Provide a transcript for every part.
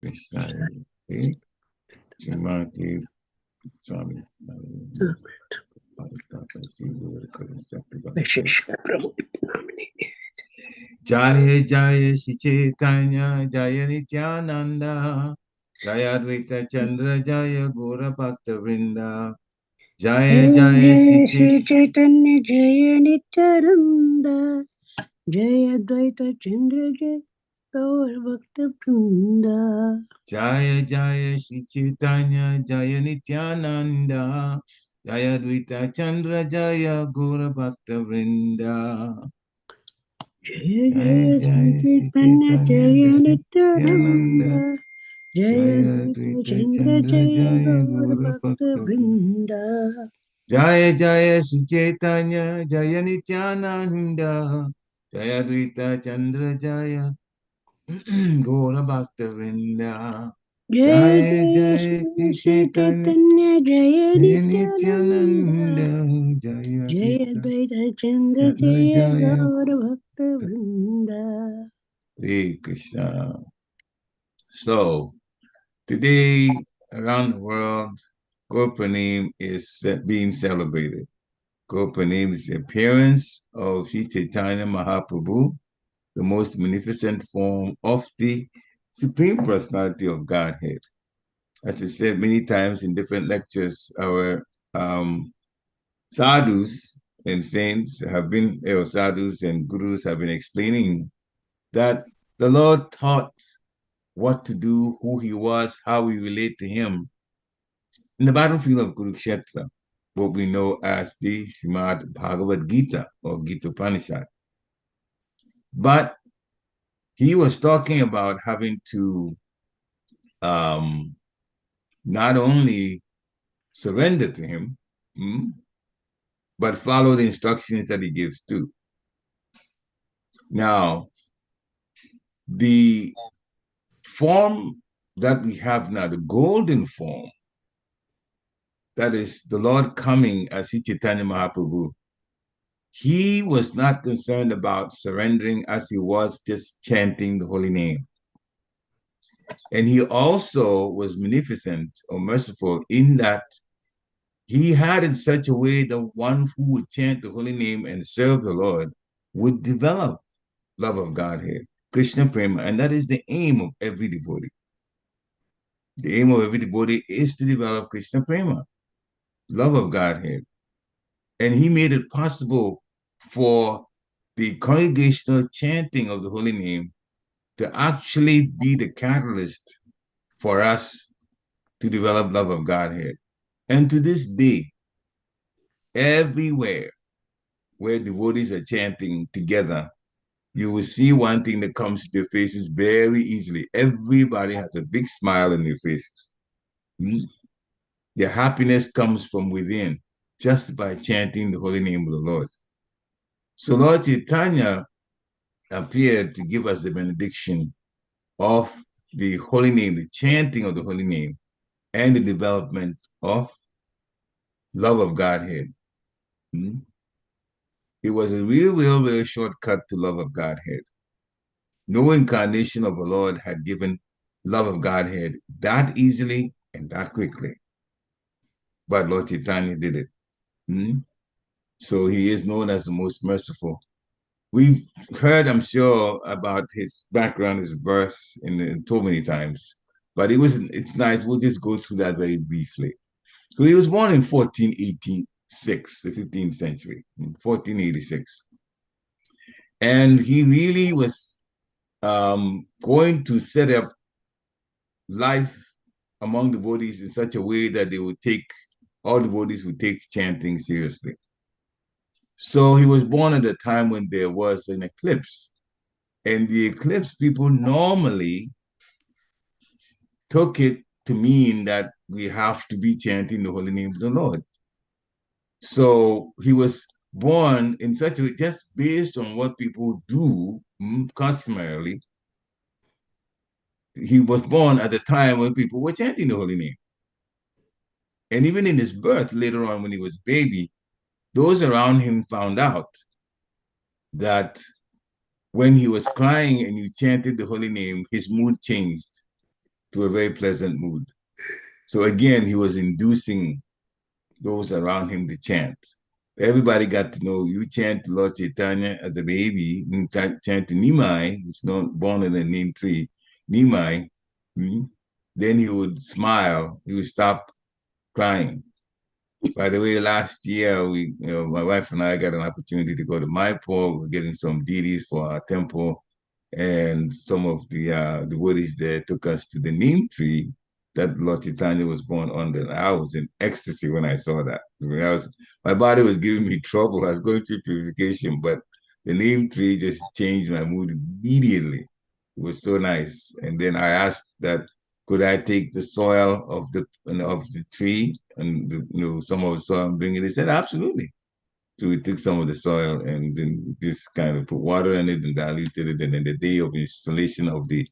Krishna. Srimati Swami. Jaya Jaya Shri Chaitanya Jaya Nityananda Jaya Advaita Chandra Jaya Gaura Bhakta Vrinda Jaya Jai Jaya Shri Jai Shri Chaitanya Chaitanya Jaya Nityananda Jaya Advaita Chandra Jaya Gaur Bhakta Vrinda. Jaya Jaya Shri Chaitanya Jaya Nityananda Jaya Advaita Chandra Jaya Gaura Bhakta Vrinda Jaya Jaya Jaya Shri Jaya Shri Chaitanya Chaitanya Jaya Jaya Nityananda Nityananda Jaya Jaya Advaita Advaita Chandra Chandra Jaya Jaya Gaur Gaura Bhakta Bhakta Vrinda. Jaya Jaya Shri Chaitanya Jaya Nityananda Jaya Dvaita Chandra Jaya Gaura Bhakta Vrinda Jai Jaya Jaya Jaya Shri Shri Shri Chaitanya Chaitanya Jaya Jaya Nityananda Nityananda Jaya Jaya Dvaita Advaita Chandra Chandra Jaya Jaya Gaur Bhakta Vrinda. Hare Krishna. So today around the world, Gurpanim is being celebrated. Gurpanim is the appearance of Sri Chaitanya Mahaprabhu, the most magnificent form of the Supreme Personality of Godhead. As I said many times in different lectures, our sadhus and saints have been, sadhus and gurus have been explaining that the Lord taught what to do, who he was, how we relate to him in the battlefield of Kurukshetra, what we know as the Srimad Bhagavad Gita or Gita Upanishad. But he was talking about having to not only surrender to him, but follow the instructions that he gives too. Now, the form that we have now, the golden form, that is the Lord coming as Sri Chaitanya Mahaprabhu, he was not concerned about surrendering as he was just chanting the holy name. And he also was munificent or merciful in that he had in such a way that one who would chant the holy name and serve the Lord would develop love of Godhead, Krishna Prema, and that is the aim of every devotee. The aim of every devotee is to develop Krishna Prema, love of Godhead. And he made it possible for the congregational chanting of the holy name to actually be the catalyst for us to develop love of Godhead. And to this day, everywhere where devotees are chanting together, you will see one thing that comes to their faces very easily. Everybody has a big smile on their faces. Their happiness comes from within just by chanting the holy name of the Lord. So Lord Chaitanya appeared to give us the benediction of the holy name, the chanting of the holy name, and the development of love of Godhead. It was a real shortcut to love of Godhead. No incarnation of the Lord had given love of Godhead that easily and that quickly. But Lord Chaitanya did it. So he is known as the most merciful. We've heard, I'm sure, about his background, his birth, in so many times. But it's nice. We'll just go through that very briefly. So he was born in 1486, the 15th century, in 1486. And he really was going to set up life among the devotees in such a way that all the devotees would take chanting seriously. So he was born at a time when there was an eclipse. And the eclipse people normally took it to mean that we have to be chanting the holy name of the Lord. So he was born in such a way, just based on what people do customarily. He was born at the time when people were chanting the holy name. And even in his birth, later on when he was a baby, those around him found out that when he was crying and you chanted the holy name, his mood changed. to a very pleasant mood. So again, he was inducing those around him to chant. Everybody got to know you chant Lord Chaitanya as a baby, you chant to Nimai, who's not born in the name tree, Nimai. Then he would smile, he would stop crying. By the way, last year my wife and I got an opportunity to go to Maipur. We're getting some deities for our temple, and some of the devotees there took us to the neem tree that Lord Chaitanya was born under. And I was in ecstasy when I saw that. My body was giving me trouble. I was going through purification, but the neem tree just changed my mood immediately. It was so nice. And then I asked that could I take the soil of the tree and some of the soil and bring it? They said absolutely. So we took some of the soil and then just kind of put water in it and diluted it. And then the day of installation of the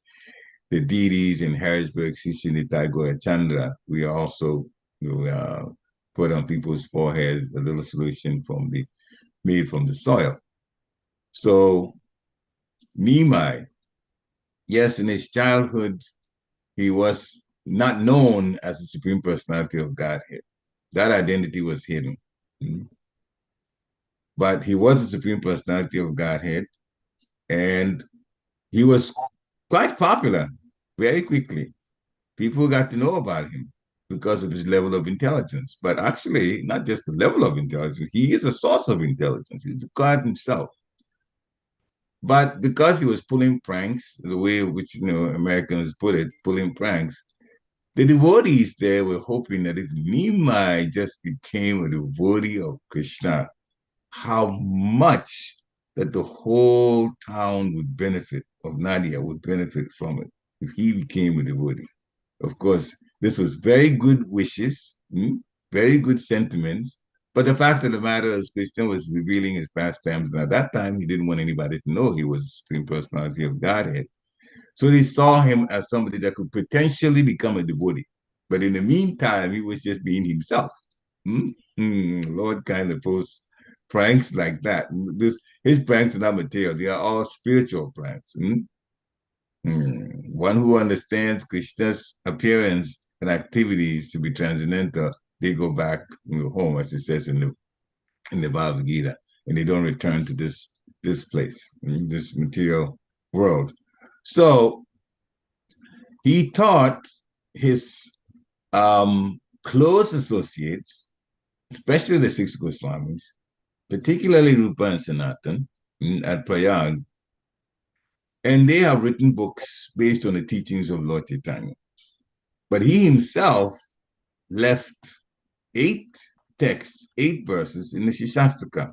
deities in Harrisburg, Sishinita Gaura Chandra, we also put on people's foreheads a little solution made from the soil. So Nimai, yes, in his childhood, he was not known as the Supreme Personality of Godhead. That identity was hidden. But he was the Supreme Personality of Godhead, and he was quite popular very quickly. People got to know about him because of his level of intelligence. But actually, not just the level of intelligence, he is a source of intelligence. He's God himself. But because he was pulling pranks, the way which Americans put it, pulling pranks, the devotees there were hoping that if Nimai just became a devotee of Krishna, how much that the whole town would benefit, of Nadia would benefit from it if he became a devotee. Of course, this was very good wishes, very good sentiments. But the fact of the matter is, Krishna was revealing his pastimes. And at that time, he didn't want anybody to know he was the Supreme Personality of Godhead. So they saw him as somebody that could potentially become a devotee. But in the meantime, he was just being himself. Lord kind of pulls pranks like that. His pranks are not material. They are all spiritual pranks. One who understands Krishna's appearance and activities to be transcendental, they go back home, as it says in the Bhagavad Gita, and they don't return to this place, this material world. So he taught his close associates, especially the six Goswamis, particularly Rupa and Sanatan at Prayag, and they have written books based on the teachings of Lord Chaitanya. But he himself left 8 texts, 8 verses in the Shastaka.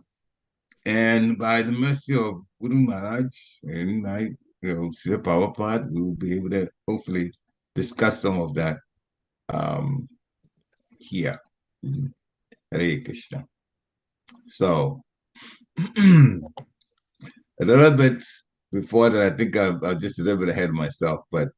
And by the mercy of Guru Maharaj and my, Sri Prabhupada, we will be able to hopefully discuss some of that here. Hare Krishna. So, a little bit before that, I think I'm just a little bit ahead of myself, but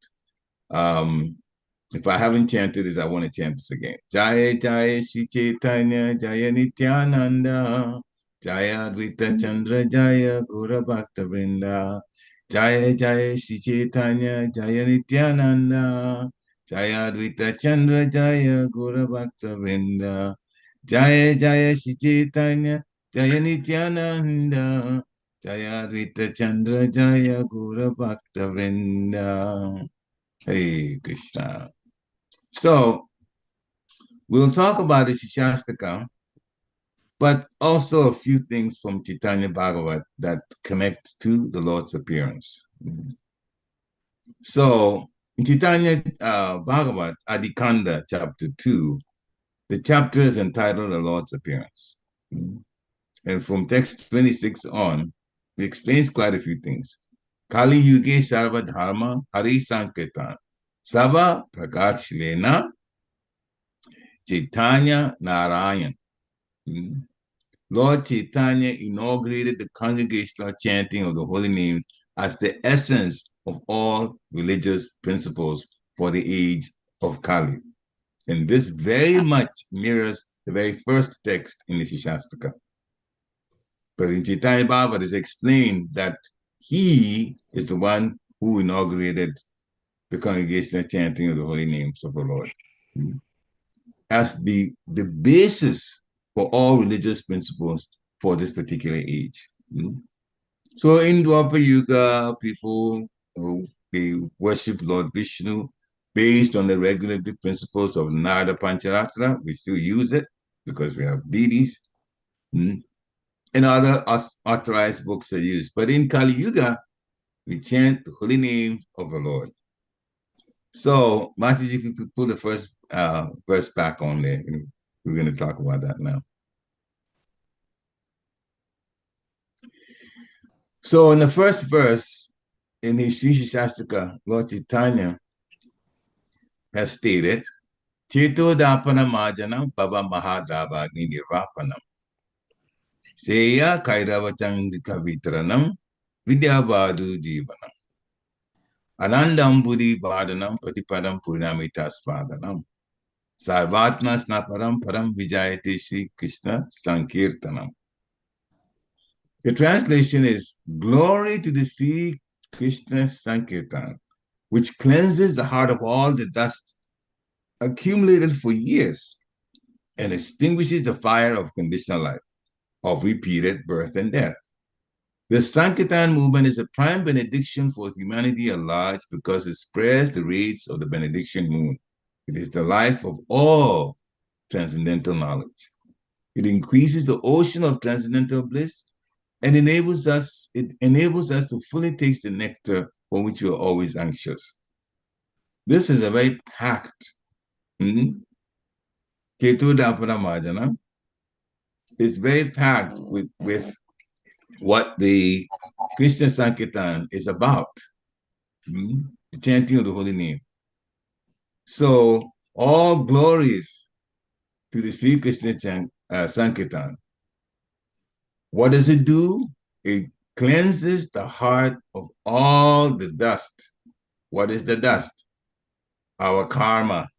if I haven't chanted this, I want to chant this again. Jaya Jaya Shri Chaitanya Jaya Nityananda Jaya Advaita Chandra Jaya Gaura Bhakta Vrinda Jaya Jaya Shri Chaitanya Jaya Nityananda Jaya Advaita Chandra Jaya Gaura Bhakta Vrinda Jaya Jaya Shri Chaitanya Jaya Nityananda Jaya Advaita Chandra Jaya Gaura Bhakta Vrinda. Hey Krishna. So we'll talk about the Shikshastakam, but also a few things from Chaitanya Bhagavat that connect to the Lord's appearance. So in Chaitanya Bhagavat, Adikanda, chapter 2, the chapter is entitled The Lord's Appearance. And from text 26 on, it explains quite a few things. Kali Yuge Sarva Dharma Hari Sankirtan Sava Prakashlena Chaitanya Narayan. Lord Chaitanya inaugurated the congregational chanting of the holy names as the essence of all religious principles for the age of Kali. And this very much mirrors the very first text in the Shikshashtaka. But in Chaitanya Bhagavat, it is explained that he is the one who inaugurated the congregational chanting of the holy names of the Lord as the basis for all religious principles for this particular age. So in Dwapara Yuga, people they worship Lord Vishnu based on the regulative principles of Narada Pancharatra. We still use it because we have deities. And other authorized books are used. But in Kali Yuga, we chant the holy name of the Lord. So, Mati, if you could pull the first verse back on there, we're going to talk about that now. So, in the first verse, in the Sri Shastika, Lord Chaitanya has stated, Cheto Dapana Majanam Baba Mahadava Nidirapanam. Seya Kairavachandika Vitranam Vidyavadu Jivanam. Anandam Buddhi Vadanam Patipadam Purnamita Svadanam. Sarvatma Snaparam Param Vijayate Sri Krishna Sankirtanam. The translation is Glory to the Sri Krishna Sankirtan, which cleanses the heart of all the dust accumulated for years and extinguishes the fire of conditional life, of repeated birth and death. The Sankirtan movement is a prime benediction for humanity at large because it spreads the rays of the benediction moon. It is the life of all transcendental knowledge. It increases the ocean of transcendental bliss and enables us to fully taste the nectar for which we are always anxious. This is a very packed Ketu Dapana Madana. It's very packed with what the Krishna Sankirtan is about, the chanting of the holy name. So all glories to the Sri Krishna Sankirtan. What does it do? It cleanses the heart of all the dust. What is the dust? Our karma,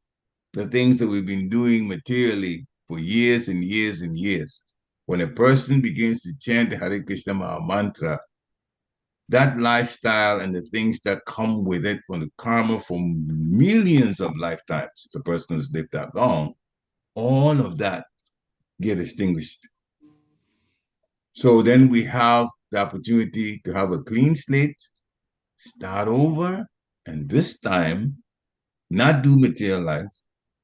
the things that we've been doing materially for years and years and years. When a person begins to chant the Hare Krishna Maha Mantra, that lifestyle and the things that come with it from the karma from millions of lifetimes, if the person has lived that long, all of that get extinguished. So then we have the opportunity to have a clean slate, start over, and this time not do material life,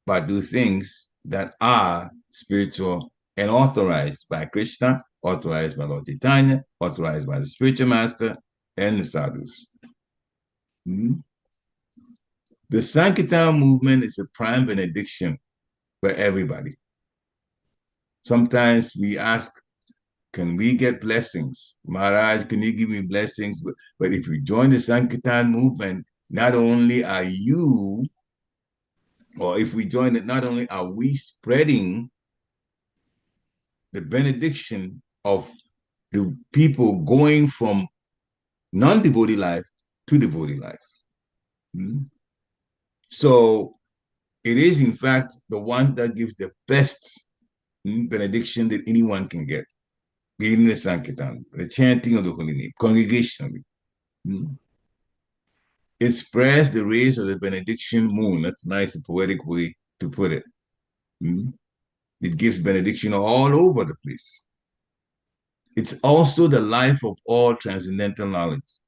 but do things that are spiritual and authorized by Krishna, authorized by Lord Chaitanya, authorized by the spiritual master and the sadhus. The Sankirtan movement is a prime benediction for everybody. Sometimes we ask, can we get blessings? Maharaj, can you give me blessings? But if you join the Sankirtan movement, not only are you, or if we join it, not only are we spreading the benediction of the people going from non-devotee life to devotee life. So it is, in fact, the one that gives the best benediction that anyone can get. Being the Sankirtan, the chanting of the holy name, congregationally. It spreads the rays of the benediction moon. That's a nice and poetic way to put it. It gives benediction all over the place. It's also the life of all transcendental knowledge.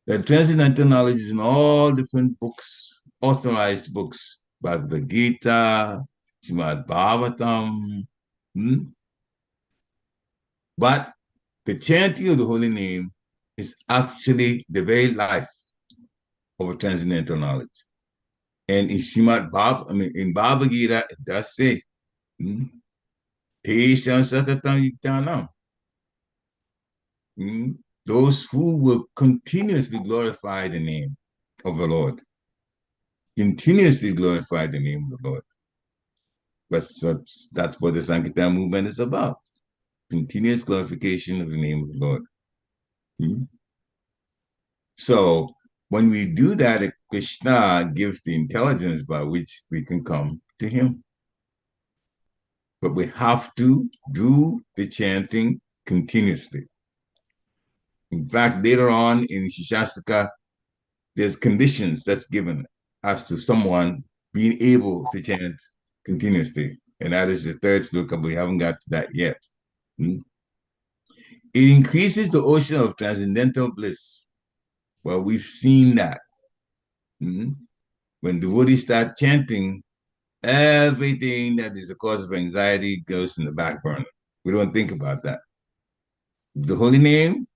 The transcendental knowledge is in all different books, authorized books, Bhagavad Gita, Srimad Bhagavatam. But the chanting of the holy name is actually the very life of a transcendental knowledge. And in in Bhagavad Gita, it does say, those who will continuously glorify the name of the Lord. Continuously glorify the name of the Lord. But that's what the Sankirtan movement is about. Continuous glorification of the name of the Lord. So when we do that, Krishna gives the intelligence by which we can come to him. But we have to do the chanting continuously. In fact, later on in Shastika, there's conditions that's given as to someone being able to chant continuously. And that is the third sloka, but we haven't got to that yet. Hmm? It increases the ocean of transcendental bliss. Well, we've seen that. Hmm? When devotees start chanting, everything that is a cause of anxiety goes in the back burner. We don't think about that. The holy name,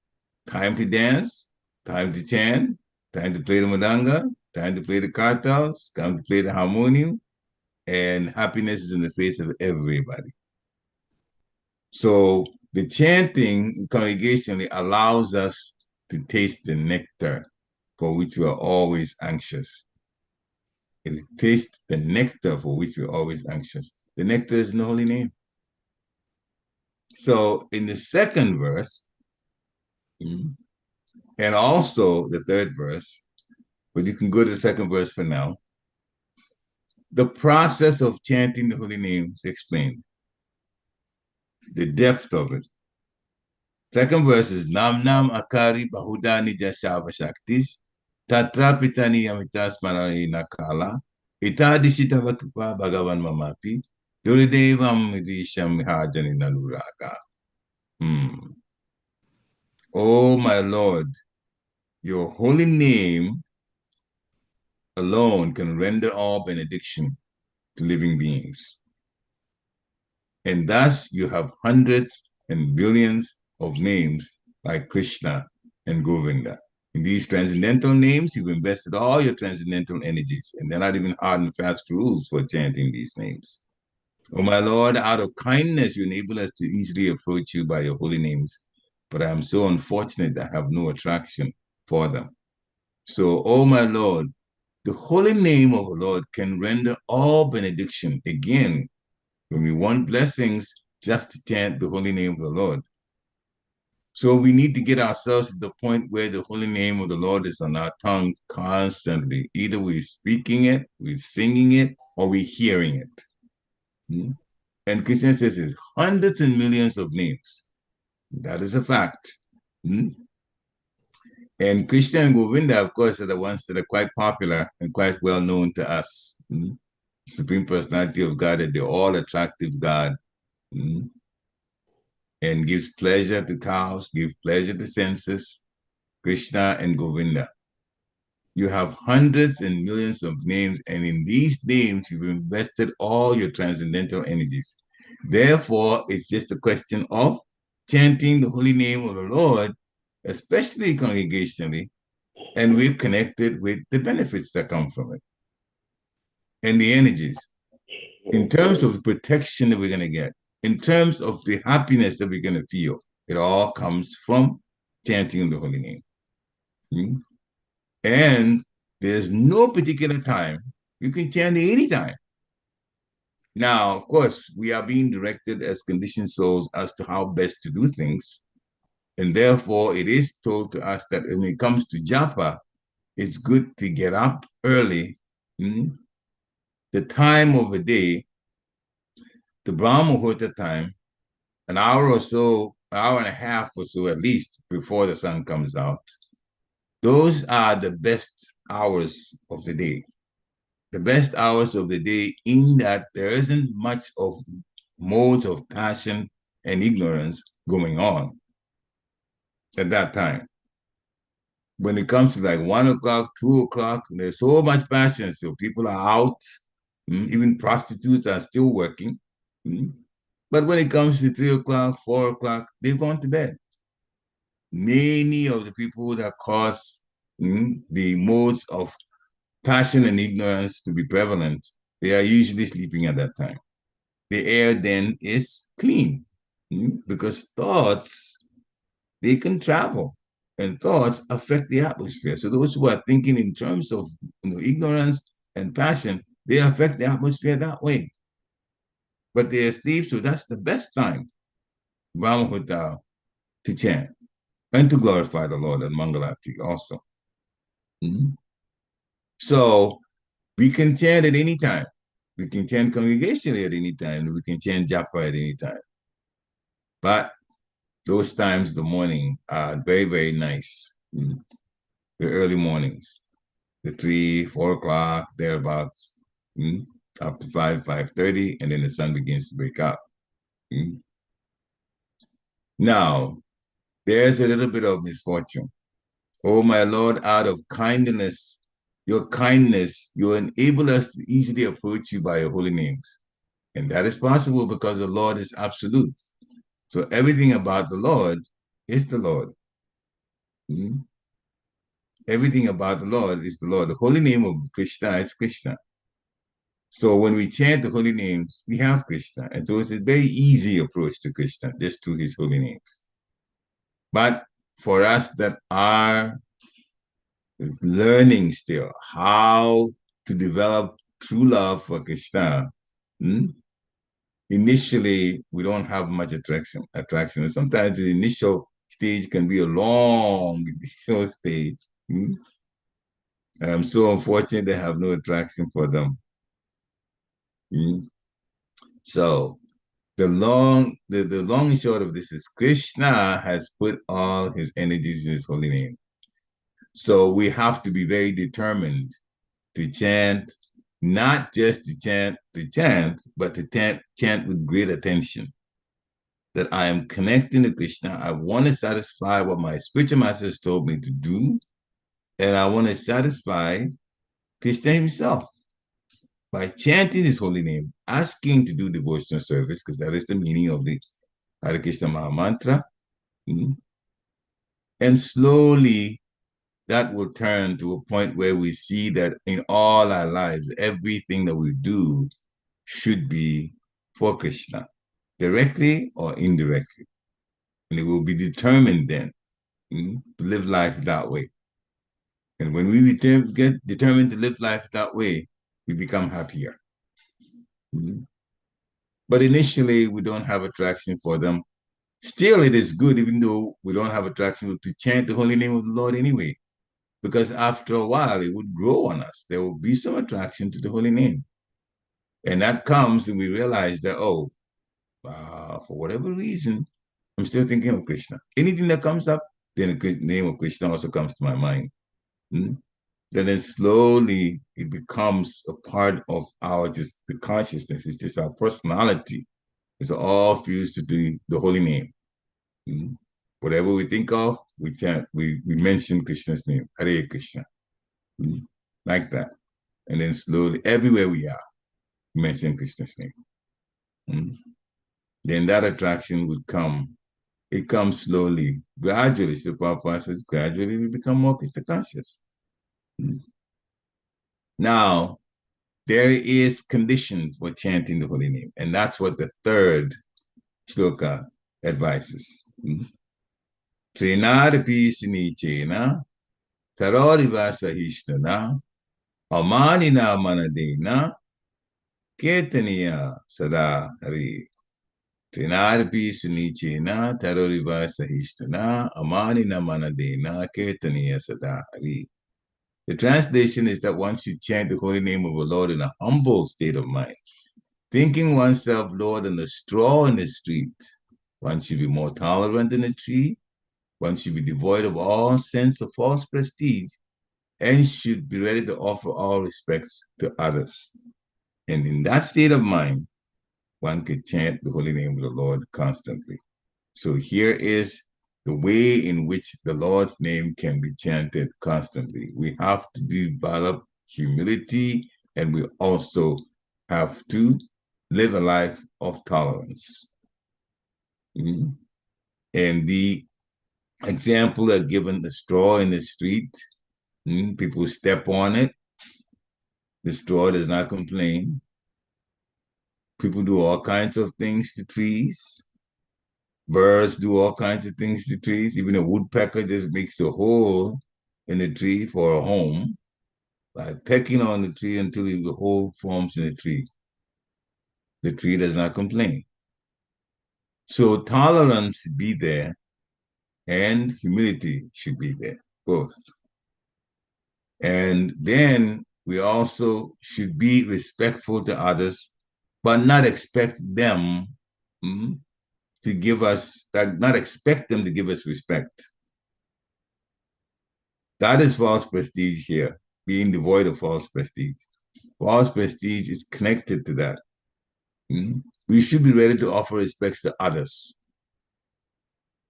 time to dance, time to chant, time to play the madanga, time to play the kartals, time to play the harmonium, and happiness is in the face of everybody. So the chanting congregationally allows us to taste the nectar for which we are always anxious. It tastes the nectar for which we're always anxious. The nectar is in the holy name. So in the second verse, and also the third verse, but you can go to the second verse for now, the process of chanting the holy name is explained, the depth of it. Second verse is Nam Nam Akari Bahudani Jashava Shaktis, Tatra Pitani Yamitas Manari Nakala, Itadishita Vakipa Bhagavan Mamapi, Duridevam Midisham Hajani Naluraga. Oh, my Lord, your holy name alone can render all benediction to living beings. And thus you have hundreds and billions of names like Krishna and Govinda. In these transcendental names, you've invested all your transcendental energies, and they're not even hard and fast rules for chanting these names. Oh, my Lord, out of kindness, you enable us to easily approach you by your holy names, but I am so unfortunate that I have no attraction for them. So, oh, my Lord, the holy name of the Lord can render all benediction. Again, when we want blessings, just to chant the holy name of the Lord. So we need to get ourselves to the point where the holy name of the Lord is on our tongues constantly. Either we're speaking it, we're singing it, or we're hearing it. Hmm? And Krishna says there's hundreds and millions of names. That is a fact. Hmm? And Krishna and Govinda, of course, are the ones that are quite popular and quite well known to us. Hmm? Supreme Personality of God, that they're all attractive God. Hmm? And gives pleasure to cows, gives pleasure to senses, Krishna and Govinda. You have hundreds and millions of names, and in these names, you've invested all your transcendental energies. Therefore, it's just a question of chanting the holy name of the Lord, especially congregationally, and we're connected with the benefits that come from it and the energies. In terms of the protection that we're going to get, in terms of the happiness that we're going to feel, it all comes from chanting the holy name. Hmm? And there's no particular time. You can chant it anytime. Now, of course, we are being directed as conditioned souls as to how best to do things. And therefore, it is told to us that when it comes to japa, it's good to get up early. The time of the day, the Brahma Muhurta time, an hour or so, an hour and a half or so at least before the sun comes out. Those are the best hours of the day. The best hours of the day in that there isn't much of modes of passion and ignorance going on at that time. When it comes to like 1 o'clock, 2 o'clock, there's so much passion. So people are out, even prostitutes are still working. But when it comes to 3 o'clock, 4 o'clock, they've gone to bed. Many of the people that cause the modes of passion and ignorance to be prevalent, they are usually sleeping at that time. The air then is clean because thoughts, they can travel and thoughts affect the atmosphere. So those who are thinking in terms of ignorance and passion, they affect the atmosphere that way. But they're asleep, so that's the best time, Brahmahuta, to chant and to glorify the Lord and Mangalati also. So we can chant at any time. We can chant congregationally at any time. We can chant japa at any time. But those times, the morning, are very, very nice. The early mornings. the 3, 4 o'clock, thereabouts, mm, up to 5, 5:30, and then the sun begins to break out. Mm. Now, there's a little bit of misfortune. Oh, my Lord, out of kindness, you enable us to easily approach you by your holy names. And that is possible because the Lord is absolute. So everything about the Lord is the Lord. Mm. Everything about the Lord is the Lord. The holy name of Krishna is Krishna. So when we chant the holy names, we have Krishna. And so it's a very easy approach to Krishna, just through his holy names. But for us that are learning still how to develop true love for Krishna, initially we don't have much attraction. And sometimes the initial stage can be a long initial stage. I'm so unfortunate they have no attraction for them. So the long and short of this is Krishna has put all his energies in his holy name. So we have to be very determined to chant, not just to chant, but to chant with great attention. That I am connecting to Krishna. I want to satisfy what my spiritual masters told me to do, and I want to satisfy Krishna himself by chanting his holy name, asking to do devotional service, because that is the meaning of the Hare Krishna Maha Mantra. And slowly that will turn to a point where we see that in all our lives, everything that we do should be for Krishna, directly or indirectly. And it will be determined then to live life that way. And when we get determined to live life that way, we become happier. But initially, we don't have attraction for them. Still, it is good, even though we don't have attraction, to chant the holy name of the Lord anyway, because after a while, it would grow on us. There will be some attraction to the holy name. And that comes, and we realize that, for whatever reason, I'm still thinking of Krishna. Anything that comes up, then the name of Krishna also comes to my mind. Then slowly it becomes a part of the consciousness. It's just our personality. It's all fused to the holy name. Whatever we think of, we chant, we mention Krishna's name, Hare Krishna, like that. And then slowly, everywhere we are, we mention Krishna's name. Then that attraction would come. It comes slowly, gradually. So Prabhupada says, gradually we become more Krishna conscious. Now, there is conditions for chanting the holy name, and that's what the third shloka advises. Trinadapi sunichena, taroriva sahishnana, amanina manadena, ketaniya sada hari. Trinadapi sunichena, taroriva sahishnana, amanina manadena, ketaniya sada hari. The translation is that one should chant the holy name of the Lord in a humble state of mind, thinking oneself Lord than a straw in the street. One should be more tolerant than a tree. One should be devoid of all sense of false prestige and should be ready to offer all respects to others. And in that state of mind, one could chant the holy name of the Lord constantly. So here is the way in which the Lord's name can be chanted constantly. We have to develop humility, and we also have to live a life of tolerance. And the example that given, the straw in the street, people step on it, the straw does not complain. People do all kinds of things to trees. Birds do all kinds of things to trees. Even a woodpecker just makes a hole in the tree for a home by pecking on the tree until the hole forms in the tree. The tree does not complain. So tolerance should be there and humility should be there, both. And then we also should be respectful to others, but not expect them to give us, not expect them to give us respect. That is false prestige here. being devoid of false prestige. False prestige is connected to that. We should be ready to offer respects to others,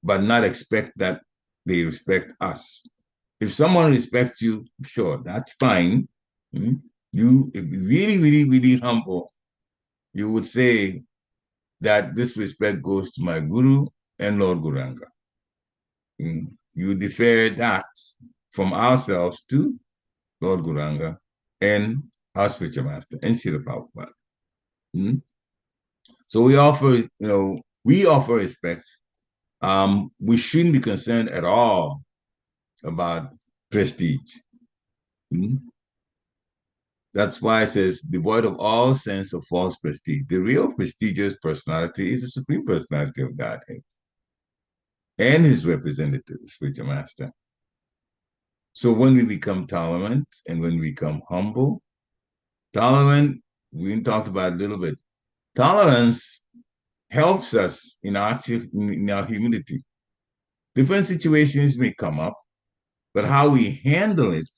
but not expect that they respect us. If someone respects you, sure, that's fine. You, if really, really, really humble, you would say that this respect goes to my Guru and Lord Guranga. You defer that from ourselves to Lord Guranga and our spiritual master and Srila Prabhupada. So we offer respect. We shouldn't be concerned at all about prestige. That's why it says, devoid of all sense of false prestige. The real prestigious personality is the Supreme Personality of Godhead and his representative, the spiritual master. So when we become tolerant and when we become humble, tolerant, we talked about a little bit. Tolerance helps us in our humility. Different situations may come up, but how we handle it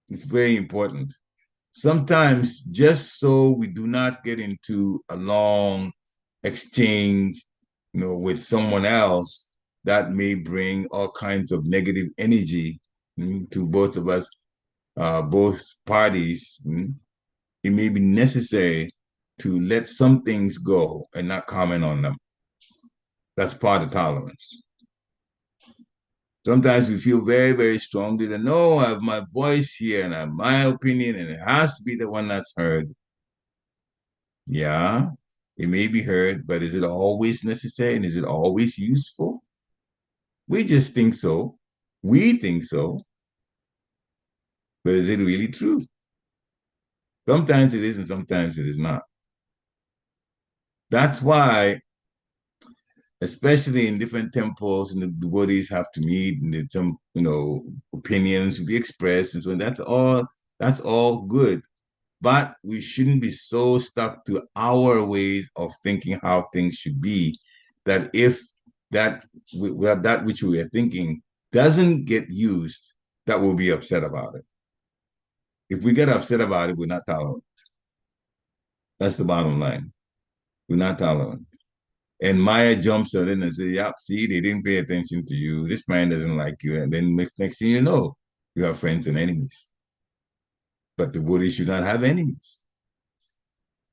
is very important. Sometimes, just so we do not get into a long exchange, with someone else, that may bring all kinds of negative energy to both of us, both parties. It may be necessary to let some things go and not comment on them. That's part of tolerance. Sometimes we feel very, very strongly that, no, I have my voice here and I have my opinion and it has to be the one that's heard. Yeah, it may be heard, but is it always necessary and is it always useful? We just think so. We think so. But is it really true? Sometimes it is and sometimes it is not. That's why, especially in different temples, and the devotees have to meet, and some, opinions will be expressed, and so that's all good. But we shouldn't be so stuck to our ways of thinking how things should be, that if that which we are thinking doesn't get used, that we'll be upset about it. If we get upset about it, we're not tolerant. That's the bottom line. We're not tolerant. And Maya jumps on in and says, yep, see, they didn't pay attention to you. This man doesn't like you. And then next thing you know, you have friends and enemies. But the Buddha should not have enemies.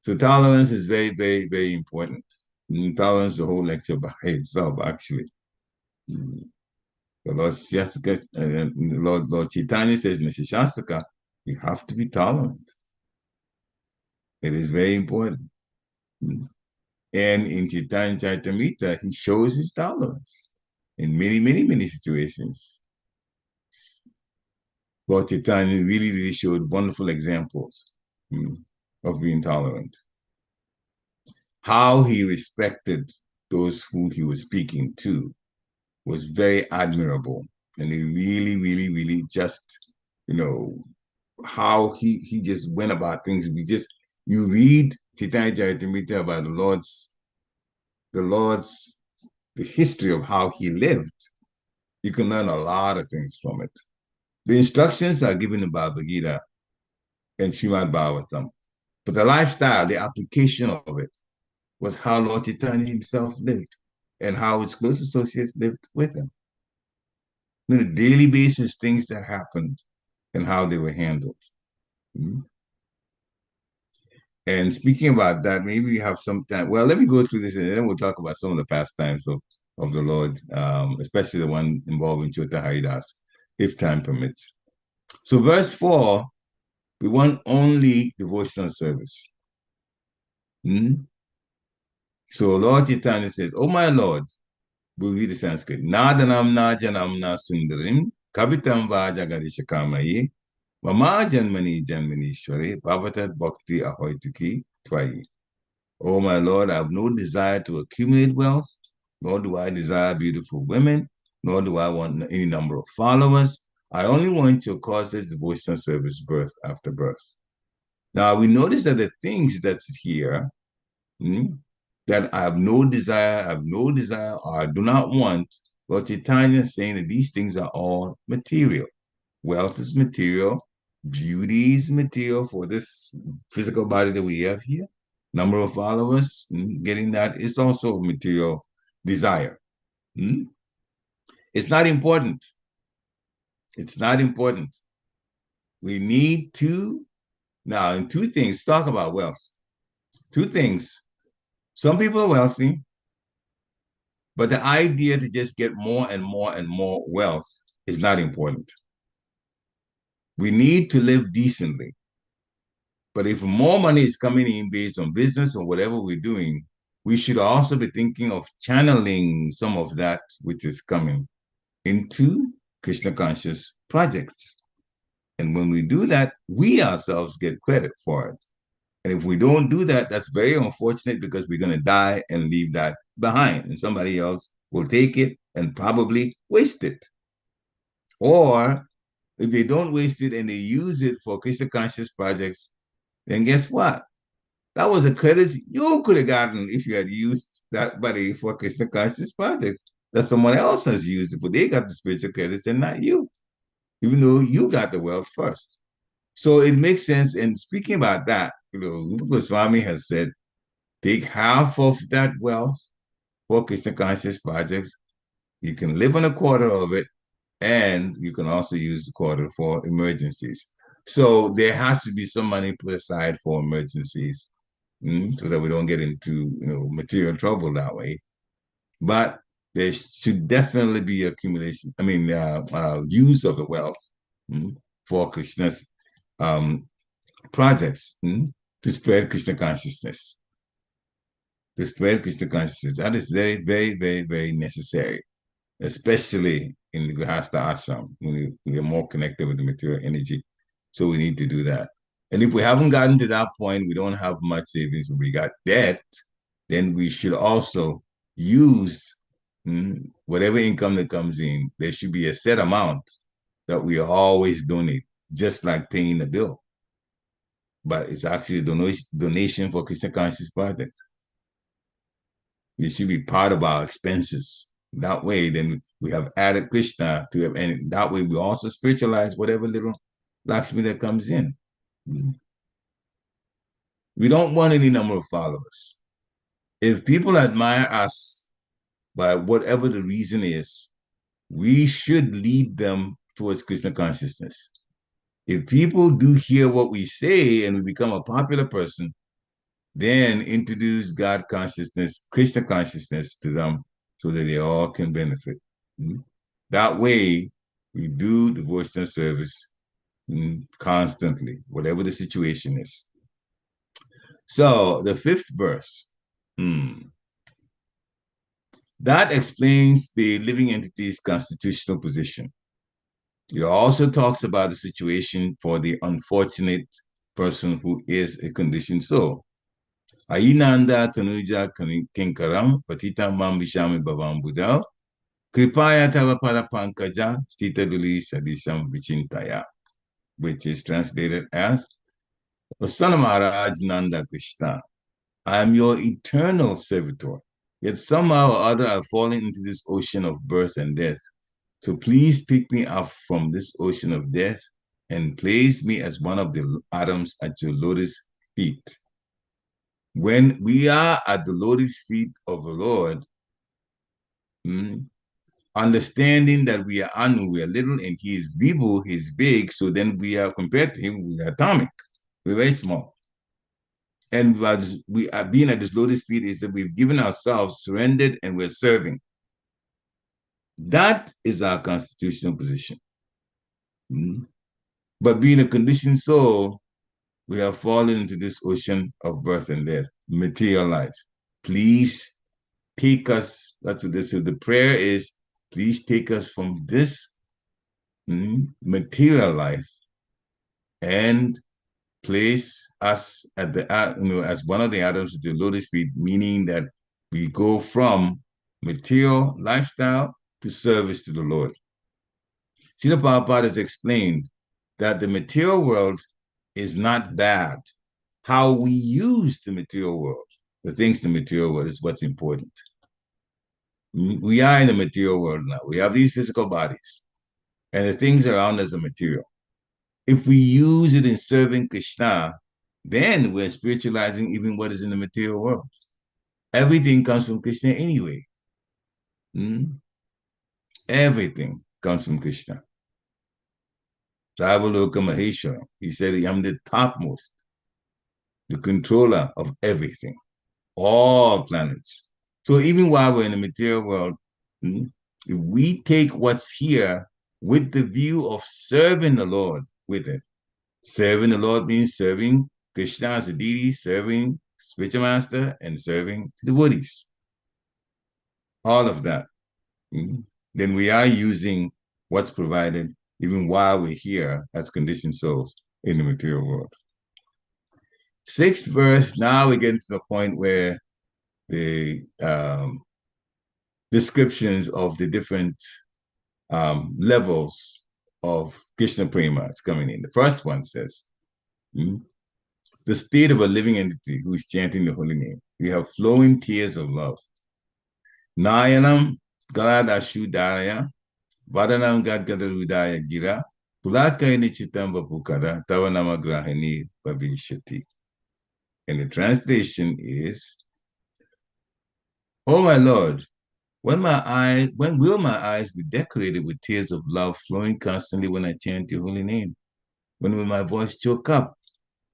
So tolerance is very, very, very important. Tolerance is a whole lecture by itself, actually. The Lord Shastaka, Lord Chaitanya says in the Shastaka, you have to be tolerant. It is very important. And in Chaitanya Charitamrita, he shows his tolerance in many, many, many situations. Lord Chaitanya really, really showed wonderful examples of being tolerant. How he respected those who he was speaking to was very admirable. And he really, really, really just, how he just went about things. You read Chaitanya Charitamrita about the history of how he lived. You can learn a lot of things from it. The instructions are given in Bhagavad Gita and Srimad Bhagavatam, but the lifestyle, the application of it, was how Lord Chaitanya himself lived and how his close associates lived with him. On a daily basis, things that happened and how they were handled. And speaking about that, maybe we have some time. Well, let me go through this and then we'll talk about some of the pastimes of the Lord, especially the one involving Chota Haridas, if time permits. So verse 4, we want only devotional service. So Lord Chaitanya says, oh my Lord, we'll read the Sanskrit. Nadanam na janam na sundarim, kavitam vajagadishakamayi, mama janmani janmanishwari, bhavatat bhakti ahoituki twayi. Oh my Lord, I have no desire to accumulate wealth, nor do I desire beautiful women, nor do I want any number of followers. I only want your causeless devotional service birth after birth. Now we notice that the things that's here, that I have no desire, or I do not want, Lord Chaitanya is saying that these things are all material. Wealth is material. Beauty is material for this physical body that we have here. Number of followers, getting that is also material desire. Mm? It's not important. It's not important. We need to, now, in two things, talk about wealth. Two things. Some people are wealthy, but the idea to just get more and more and more wealth is not important. We need to live decently. But if more money is coming in based on business or whatever we're doing, we should also be thinking of channeling some of that which is coming into Krishna conscious projects. And when we do that, we ourselves get credit for it. And if we don't do that, that's very unfortunate because we're going to die and leave that behind. And somebody else will take it and probably waste it. Or if they don't waste it and they use it for Krishna conscious projects, then guess what? That was a credit you could have gotten if you had used that money for Krishna conscious projects that someone else has used it, but they got the spiritual credits and not you, even though you got the wealth first. So it makes sense. And speaking about that, Rupa Goswami has said, take half of that wealth for Krishna conscious projects. You can live on a quarter of it, and you can also use the quarter for emergencies. So there has to be some money put aside for emergencies, so that we don't get into material trouble that way. But there should definitely be accumulation. I mean, use of the wealth for Krishna's um, projects to spread Krishna consciousness. To spread Krishna consciousness. That is very, very, very, very necessary, especially in the Grihastha ashram when we are more connected with the material energy. So we need to do that. And if we haven't gotten to that point, we don't have much savings, we got debt, then we should also use whatever income that comes in. There should be a set amount that we always donate, just like paying a bill. But it's actually a donation for Krishna Conscious Project. It should be part of our expenses. That way, then we have added Krishna to it, and that way we also spiritualize whatever little Lakshmi that comes in. We don't want any number of followers. If people admire us by whatever the reason is, we should lead them towards Krishna consciousness. If people do hear what we say and we become a popular person, then introduce God consciousness, Krishna consciousness to them so that they all can benefit. That way, we do devotional service constantly, whatever the situation is. So the fifth verse, that explains the living entity's constitutional position. It also talks about the situation for the unfortunate person who is a conditioned soul. Ainanda tanuja kinkaram patita mambishami bhavam buddha kripaya tava parapankaja stitaduli sadisham vichintaya, which is translated as, O son of Maharaj Nanda Krishna, I am your eternal servitor, yet somehow or other I've fallen into this ocean of birth and death. So please pick me up from this ocean of death and place me as one of the atoms at your lotus feet. When we are at the lotus feet of the Lord, understanding that we are anu, we are little, and he is vibhu, he is big, so then we are compared to him, we are atomic, we're very small. And we are being at this lotus feet is that we've given ourselves, surrendered, and we're serving. That is our constitutional position. But being a conditioned soul, we have fallen into this ocean of birth and death, material life. Please take us, that's what this is. The prayer is, please take us from this material life and place us at the as one of the atoms of the lotus feet, meaning that we go from material lifestyle to service to the Lord. Srila Prabhupada has explained that the material world is not bad. How we use the material world, the things in the material world, is what's important. We are in the material world now. We have these physical bodies. And the things around us are material. If we use it in serving Krishna, then we're spiritualizing even what is in the material world. Everything comes from Krishna anyway. Hmm? Everything comes from Krishna. Savaloka Maheshwara. He said, I'm the topmost, the controller of everything, all planets. So even while we're in the material world, if we take what's here with the view of serving the Lord with it, serving the Lord means serving Krishna as a deity, serving spiritual master, and serving the devotees. All of that. Then we are using what's provided even while we're here as conditioned souls in the material world. Sixth verse, now we get to the point where the descriptions of the different levels of Krishna Prema is coming in. The first one says, the state of a living entity who is chanting the holy name. We have flowing tears of love. Nayanam Galadashudaraya, Vadanam Gadgadaludaya Gira, Pulakaini Chitamba Pukara, Tavanama Grahini Bhavishati. And the translation is, Oh my Lord, when will my eyes be decorated with tears of love flowing constantly when I chant your holy name? When will my voice choke up?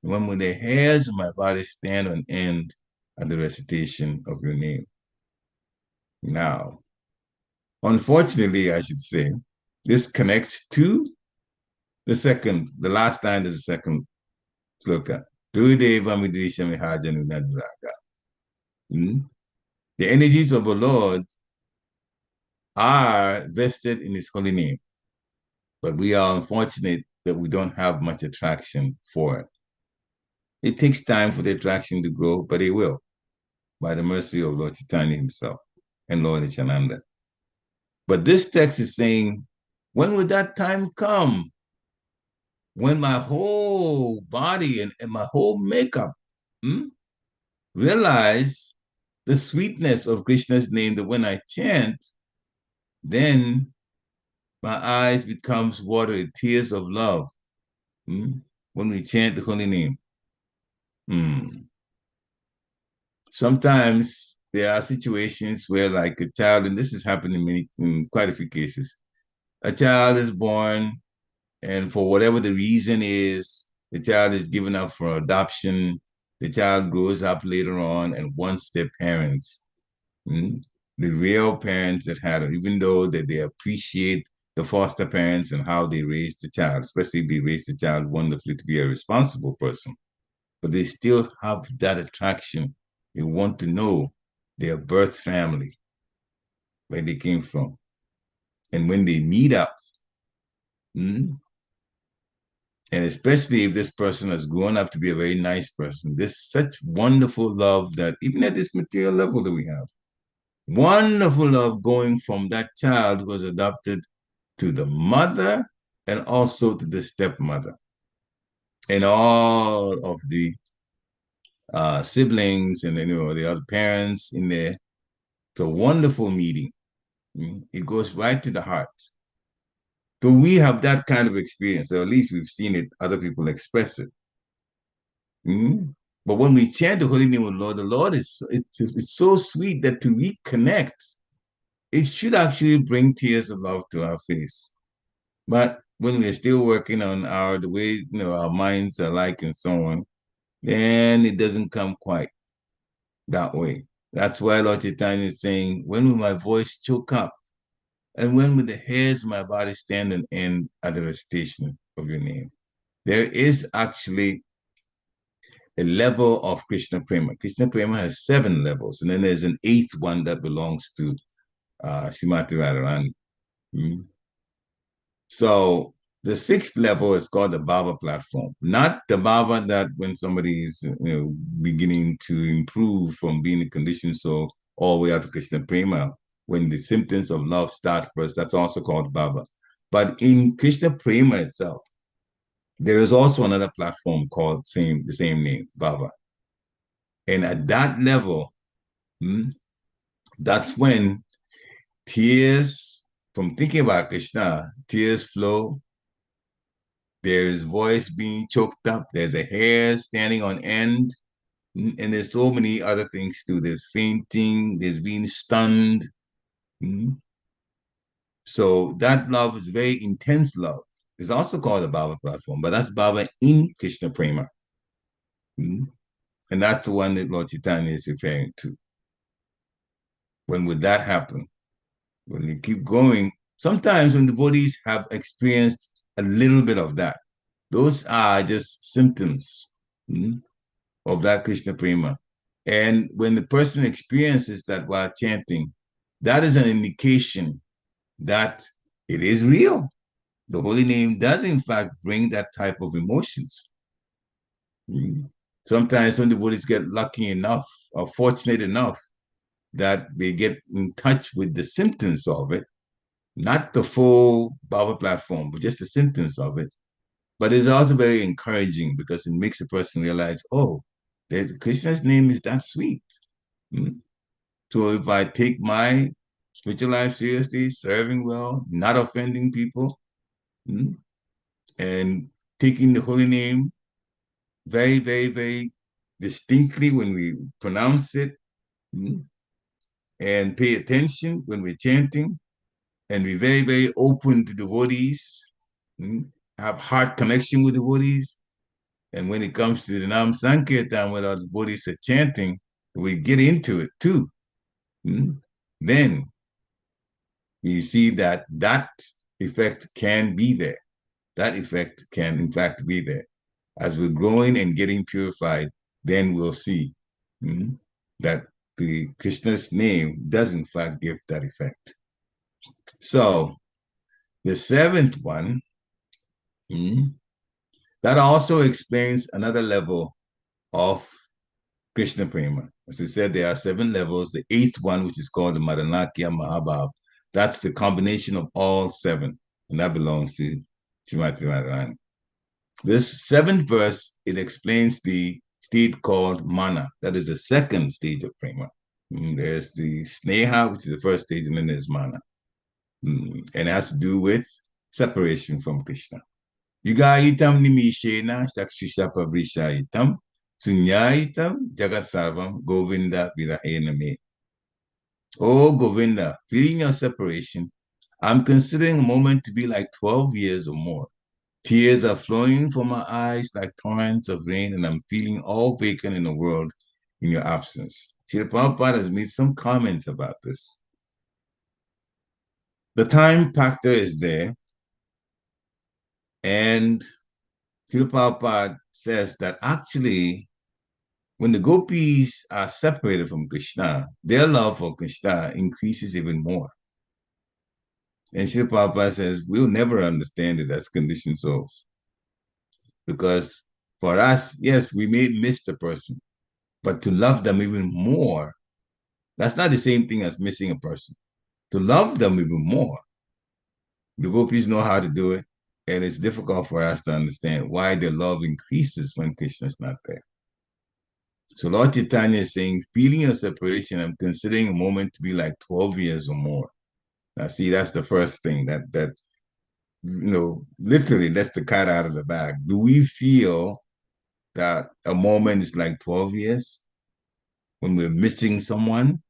When will the hairs of my body stand on end at the recitation of your name? Now, unfortunately, I should say, this connects to the last line of the second sloka. The energies of the Lord are vested in his holy name, but we are unfortunate that we don't have much attraction for it. It takes time for the attraction to grow, but it will, by the mercy of Lord Chaitanya himself and Lord Nityananda. But this text is saying, when will that time come? When my whole body and my whole makeup realize the sweetness of Krishna's name, that when I chant, then my eyes becomes watery, tears of love. When we chant the holy name. Sometimes there are situations where, like a child, and this has happened in quite a few cases, a child is born, and for whatever the reason is, the child is given up for adoption. The child grows up later on and wants their parents, the real parents that had it, even though that they appreciate the foster parents and how they raised the child, especially if they raised the child wonderfully to be a responsible person. But they still have that attraction. They want to know their birth family, where they came from. And when they meet up, and especially if this person has grown up to be a very nice person, there's such wonderful love that even at this material level that we have, wonderful love going from that child who was adopted to the mother and also to the stepmother and all of the siblings and then the other parents in there. It's a wonderful meeting. It goes right to the heart. So we have that kind of experience, or at least we've seen it, other people express it. But when we chant the holy name of the Lord is it's so sweet that to reconnect, it should actually bring tears of love to our face. But when we're still working on the way our minds are like and so on, then it doesn't come quite that way. That's why Lord Chaitanya is saying, when will my voice choke up? And when will the hairs of my body stand and end at the recitation of your name? There is actually a level of Krishna Prema. Krishna Prema has 7 levels, and then there's an 8th one that belongs to Srimati Radharani. So the 6th level is called the Bhava platform, not the Bhava that when somebody is beginning to improve from being a conditioned soul all the way out to Krishna Prema. When the symptoms of love start first, that's also called Bhava. But in Krishna Prema itself, there is also another platform called the same name, Bhava. And at that level, that's when tears from thinking about Krishna, tears flow. There is voice being choked up. There's a hair standing on end. And there's so many other things too. There's fainting, there's being stunned. Mm. So that love is very intense love. It's also called the Baba platform, but that's Baba in Krishna Prema. Mm. And that's the one that Lord Chaitanya is referring to. When would that happen? When you keep going, sometimes when the bodies have experienced a little bit of that, those are just symptoms of that Krishna Prema. And when the person experiences that while chanting, that is an indication that it is real. The holy name does, in fact, bring that type of emotions. Sometimes some devotees get lucky enough or fortunate enough that they get in touch with the symptoms of it, not the full Baba platform, but just the symptoms of it. But it's also very encouraging because it makes a person realize, oh, Krishna's name is that sweet. So if I take my spiritual life seriously, serving well, not offending people, and taking the holy name very, very, very distinctly when we pronounce it, and pay attention when we're chanting, and be very, very open to devotees, have heart connection with devotees. And when it comes to the Nam Sankirtan, when our devotees are chanting, we get into it too. Then you see that that effect can be there. That effect can, in fact, be there. As we're growing and getting purified, then we'll see that the Krishna's name does, in fact, give that effect. So the seventh one, that also explains another level of Krishna Prema. As we said, there are 7 levels. The 8th one, which is called the Madanakya Mahabhav, that's the combination of all 7, and that belongs to Srimati Radharani. This 7th verse, it explains the state called Mana. That is the second stage of Prema. There's the Sneha, which is the first stage, and then there's Mana. And it has to do with separation from Krishna. Yugayitam nimishena shakshusha pavrishayitam sunyayitam jagat sarvam Govinda virahena me. Oh Govinda, feeling your separation, I'm considering a moment to be like 12 years or more. Tears are flowing from my eyes like torrents of rain, and I'm feeling all vacant in the world in your absence. Srila Prabhupada has made some comments about this. The time factor is there, and Srila Prabhupada says that actually, when the gopis are separated from Krishna, their love for Krishna increases even more. And Srila Prabhupada says, we'll never understand it as conditioned souls. Because for us, yes, we may miss the person, but to love them even more, that's not the same thing as missing a person. To love them even more, the gopis know how to do it, and it's difficult for us to understand why their love increases when Krishna is not there. So Lord Chaitanya is saying, feeling your separation, I'm considering a moment to be like 12 years or more. Now, see, that's the first thing that literally that's the cat out of the bag. Do we feel that a moment is like 12 years when we're missing someone?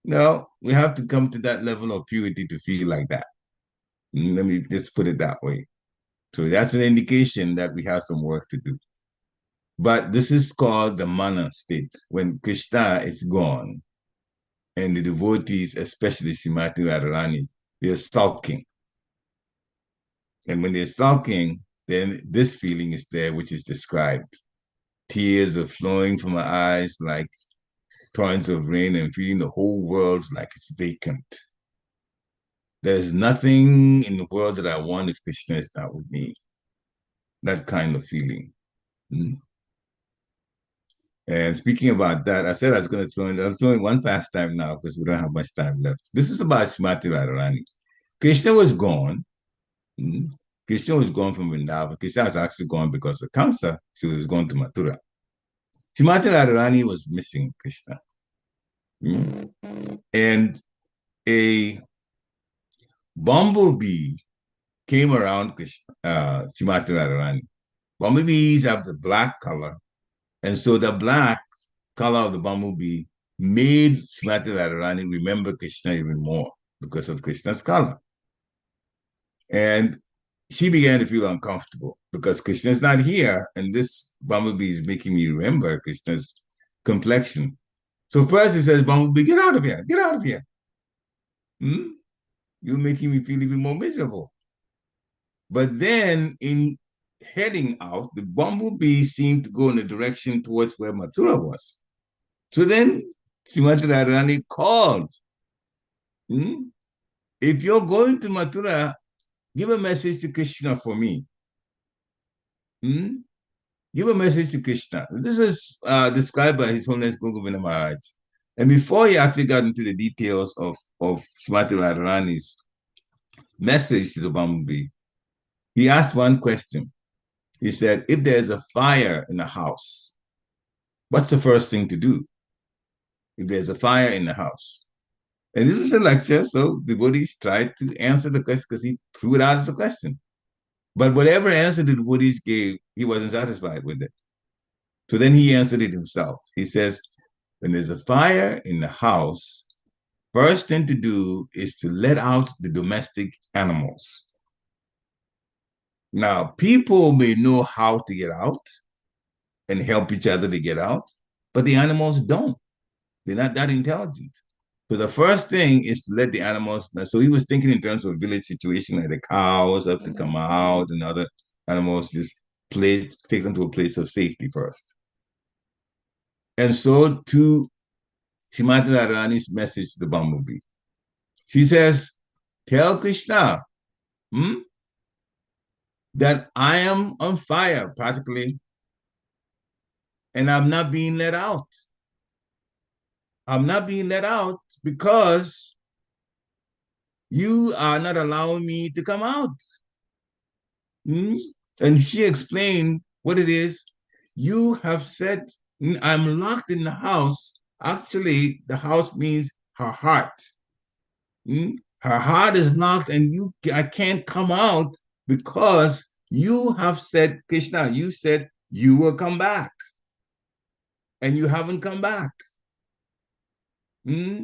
No, we have to come to that level of purity to feel like that. Let me just put it that way. So that's an indication that we have some work to do. But this is called the mana state, when Krishna is gone and the devotees, especially Srimati Radharani, they're sulking. And when they're sulking, then this feeling is there, which is described. Tears are flowing from my eyes like torrents of rain, and feeling the whole world like it's vacant. There's nothing in the world that I want if Krishna is not with me. That kind of feeling. And speaking about that, I said I was going to I'm throwing one pastime now because we don't have much time left. This is about Srimati Radharani. Krishna was gone. Krishna was gone from Vrindavan. Krishna was actually gone because of cancer. She was going to Mathura. Srimati Radharani was missing Krishna. And a bumblebee came around Srimati Radharani. Bumblebees have the black color, and so the black color of the bumblebee made Srimati Radharani remember Krishna even more because of Krishna's color. And she began to feel uncomfortable because Krishna's not here, and this bumblebee is making me remember Krishna's complexion. So first he says, Bumblebee, get out of here, get out of here. Hmm? You're making me feel even more miserable. But then in heading out, the bumblebee seemed to go in a direction towards where Mathura was. So then Srimati Radharani called. Hmm? If you're going to Mathura, give a message to Krishna for me. Hmm? Give a message to Krishna. This is described by His Holiness Guru Govinda Maharaj. And before he actually got into the details of Srimati Radharani's message to the bumblebee, he asked one question. He said, if there's a fire in the house, what's the first thing to do? If there's a fire in the house. And this was a lecture, so the devotees tried to answer the question because he threw it out as a question. But whatever answer the devotees gave, he wasn't satisfied with it. So then he answered it himself. He says, when there's a fire in the house, first thing to do is to let out the domestic animals. Now, people may know how to get out and help each other to get out, but the animals don't. They're not that intelligent. So the first thing is to let the animals know. So he was thinking in terms of village situation, like the cows have to come out and other animals just take them to a place of safety first. And so to Srimati Radharani's message to the bumblebee, she says, tell Krishna that I am on fire practically and I'm not being let out. I'm not being let out because you are not allowing me to come out. Hmm? And she explained what it is. You have said, I'm locked in the house. Actually, the house means her heart. Hmm? Her heart is locked, and I can't come out because you have said, Krishna, you said you will come back, and you haven't come back. Hmm?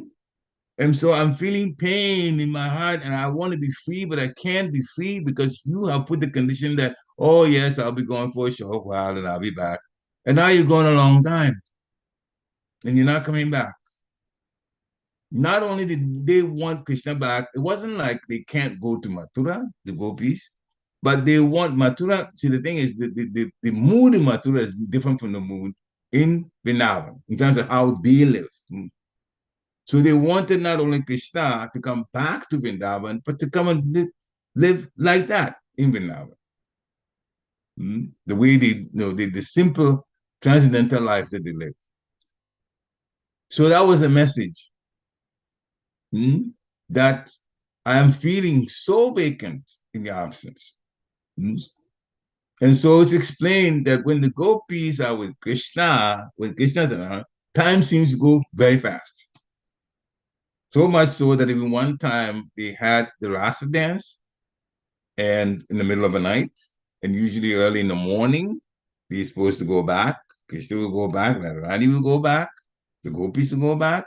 And so I'm feeling pain in my heart and I want to be free, but I can't be free because you have put the condition that, oh, yes, I'll be going for a short while and I'll be back. And now you're going a long time and you're not coming back. Not only did they want Krishna back, it wasn't like they can't go to Mathura, the gopis, but they want Mathura. See, the thing is, the mood in Mathura is different from the mood in Vrindavan in terms of how they live. So they wanted not only Krishna to come back to Vrindavan, but to come and live like that in Vrindavan. The way the simple transcendental life that they live. So that was a message that I am feeling so vacant in your absence. And so it's explained that when the gopis are with Krishna, when Krishna's around, time seems to go very fast. So much so that even one time they had the rasa dance, and in the middle of the night, and usually early in the morning, they're supposed to go back. Krishna will go back, Radharani will go back, the gopis will go back.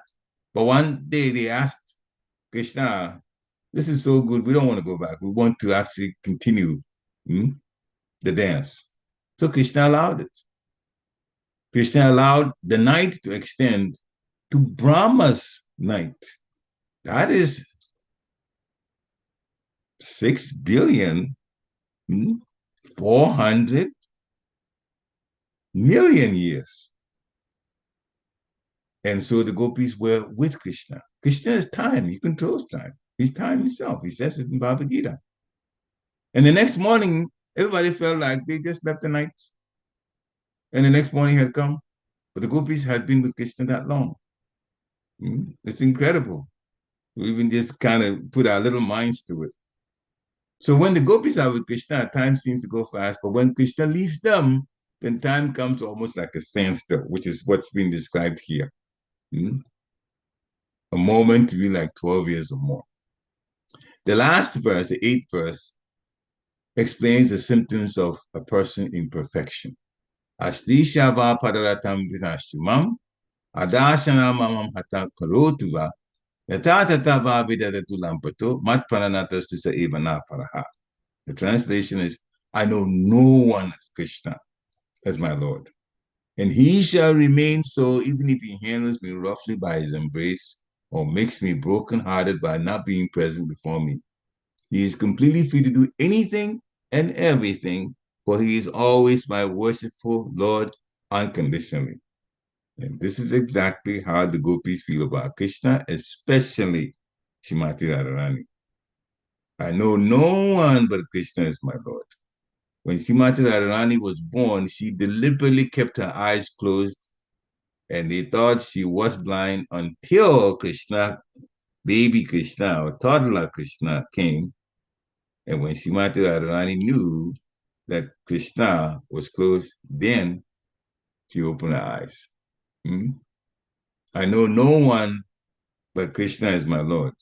But one day they asked Krishna, this is so good, we don't want to go back. We want to actually continue the dance. So Krishna allowed it. Krishna allowed the night to extend to Brahma's night. That is 6 billion 400 million years. And so the gopis were with Krishna. Krishna is time. He controls time. He's time himself. He says it in Bhagavad Gita. And the next morning, everybody felt like they just left the night. And the next morning had come. But the gopis had been with Krishna that long. It's incredible. We even just kind of put our little minds to it. So when the gopis are with Krishna, time seems to go fast. But when Krishna leaves them, then time comes almost like a standstill, which is what's been described here. A moment to be like 12 years or more. The last verse, the 8th verse, explains the symptoms of a person in perfection. Ashti Shava Padaratam Vinashumam, Adashana Mamam Hata Karotuva, Yatatava Vidatu Lampato, Matpananatas to say Ivana Paraha. The translation is, I know no one as Krishna, as my Lord. And he shall remain so even if he handles me roughly by his embrace or makes me brokenhearted by not being present before me. He is completely free to do anything and everything, for he is always my worshipful Lord unconditionally. And this is exactly how the gopis feel about Krishna, especially Shrimati Radharani. I know no one but Krishna is my Lord. When Shrimati Radharani was born, she deliberately kept her eyes closed and they thought she was blind until Krishna, baby Krishna or toddler Krishna came. And when Shrimati Radharani knew that Krishna was close, then she opened her eyes. Hmm? I know no one but Krishna is my Lord,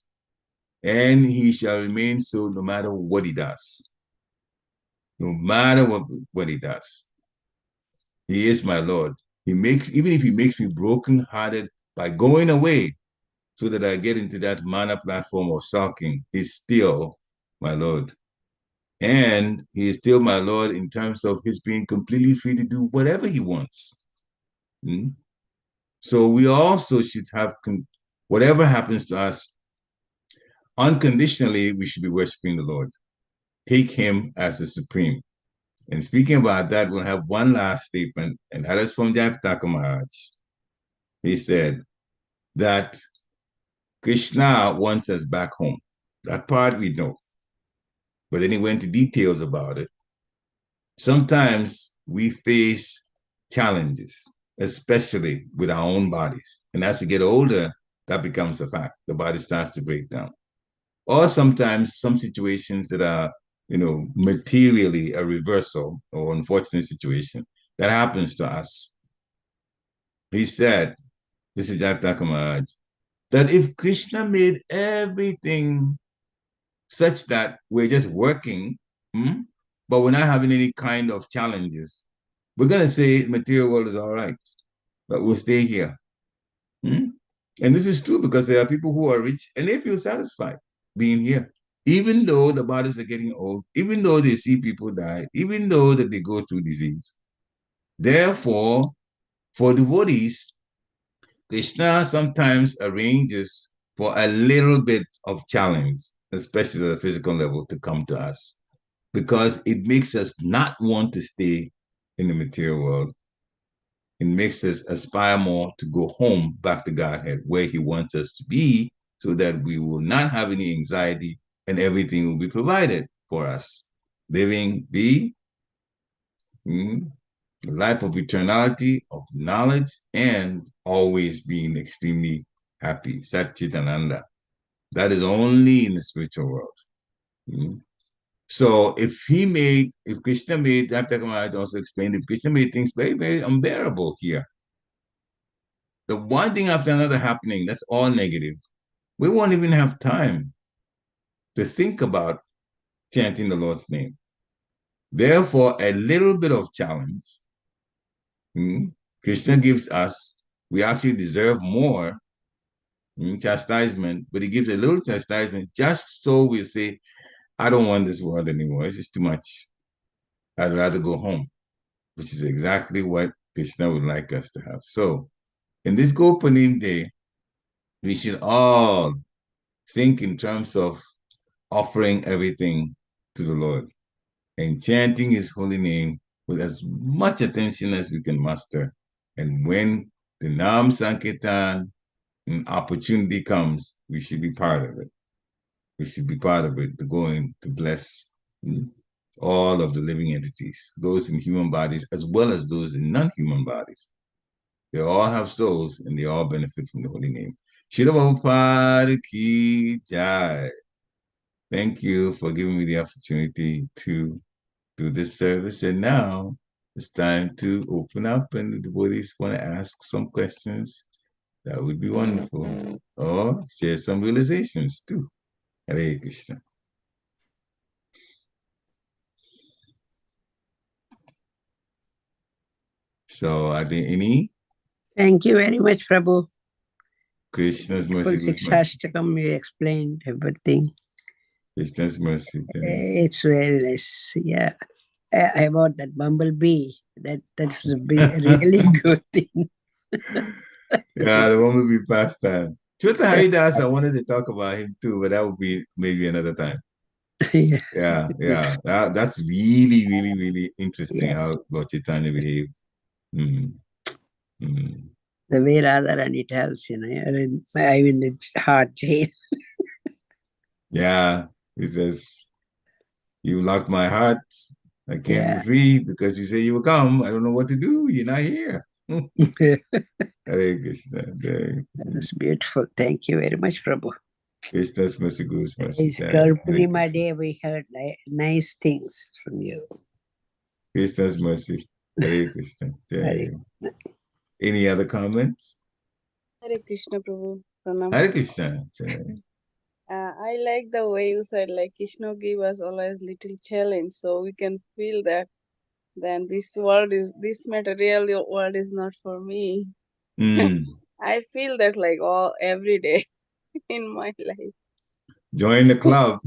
and he shall remain so no matter what he does. No matter what he does. He is my Lord. Even if he makes me brokenhearted by going away so that I get into that mana platform of sulking, he's still my Lord. And he is still my Lord in terms of his being completely free to do whatever he wants. Hmm? So we also should have, whatever happens to us, unconditionally, we should be worshiping the Lord. Take him as the supreme. And speaking about that, we'll have one last statement, and that is from Jayapataka Maharaj. He said that Krishna wants us back home. That part we know. But then he went into details about it. Sometimes we face challenges, especially with our own bodies. And as we get older, that becomes a fact. The body starts to break down. Or sometimes some situations that are, materially a reversal or unfortunate situation that happens to us. He said, this is Jagtaka Maharaj, that if Krishna made everything such that we're just working, but we're not having any kind of challenges, we're going to say material world is all right, but we'll stay here. And this is true because there are people who are rich and they feel satisfied being here, even though the bodies are getting old, even though they see people die, even though that they go through disease. Therefore, for devotees, Krishna sometimes arranges for a little bit of challenge, especially at the physical level, to come to us because it makes us not want to stay in the material world. It makes us aspire more to go home back to Godhead, where He wants us to be, so that we will not have any anxiety and everything will be provided for us. Living the life of eternality, of knowledge, and always being extremely happy. Satchitananda. That is only in the spiritual world. So if Krishna made, Dr. Kamaraj also explained, if Krishna made things very, very unbearable here, the one thing after another happening, that's all negative. We won't even have time to think about chanting the Lord's name. Therefore, a little bit of challenge, Krishna gives us, we actually deserve more chastisement, but he gives a little chastisement just so we say, I don't want this world anymore. It's just too much. I'd rather go home, which is exactly what Krishna would like us to have. So, in this Gopanim Day, we should all think in terms of offering everything to the Lord and chanting his holy name with as much attention as we can muster. And when the Nam Sankirtan opportunity comes, we should be part of it. We should be part of it, to go in to bless all of the living entities, those in human bodies as well as those in non-human bodies. They all have souls and they all benefit from the holy name. Shila Prabhupada Ki Jai. Thank you for giving me the opportunity to do this service. And now it's time to open up, and the devotees want to ask some questions. That would be wonderful. Or share some realizations too. Hare Krishna. So are there any? Thank you very much, Prabhu. Krishna's Full mercy, Guru's mercy. Sikshashtakam, you explained everything. Krishna's mercy. It's very nice. Yeah. About that bumblebee. That's a really good thing. Yeah, the one will be past time. Chota Haridas, I wanted to talk about him too, but that would be maybe another time. Yeah. Yeah. That's really, really, really interesting Yeah. how about Chaitanya behave. Mm, mm. The way Radharani tells, I'm in the hard jail. Yeah, he says, you locked my heart. I can't be Yeah. free because you say you will come. I don't know what to do. You're not here. Hare Krishna. That's beautiful. Thank you very much, Prabhu. Krishna's mercy, Guru's mercy. It's Gaura Hare Purnima Krishna. Day. We heard nice things from you. Krishna's mercy. Hare Krishna. Hare Any other comments? Hare Krishna Prabhu. Pranam. Hare Krishna. I like the way you said like Krishna give us always little challenge so we can feel that then this material world is not for me. Mm. I feel that like all every day in my life. Join the club.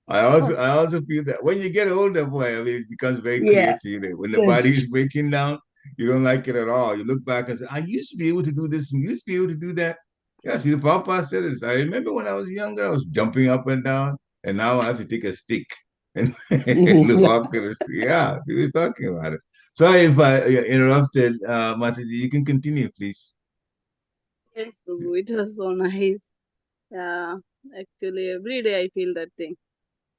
I also feel that when you get older, boy, I mean, it becomes very clear Yeah, to you that when the that's body is breaking down, you don't like it at all. You look back and say, I used to be able to do this and used to be able to do that. Yeah, see, the Papa said this. I remember when I was younger, I was jumping up and down, and now I have to take a stick and look yeah. walk. Yeah, he was talking about it. Sorry if I interrupted, Mataji. You can continue, please. Yes, Prabhu, it was so nice. Yeah, actually every day I feel that thing.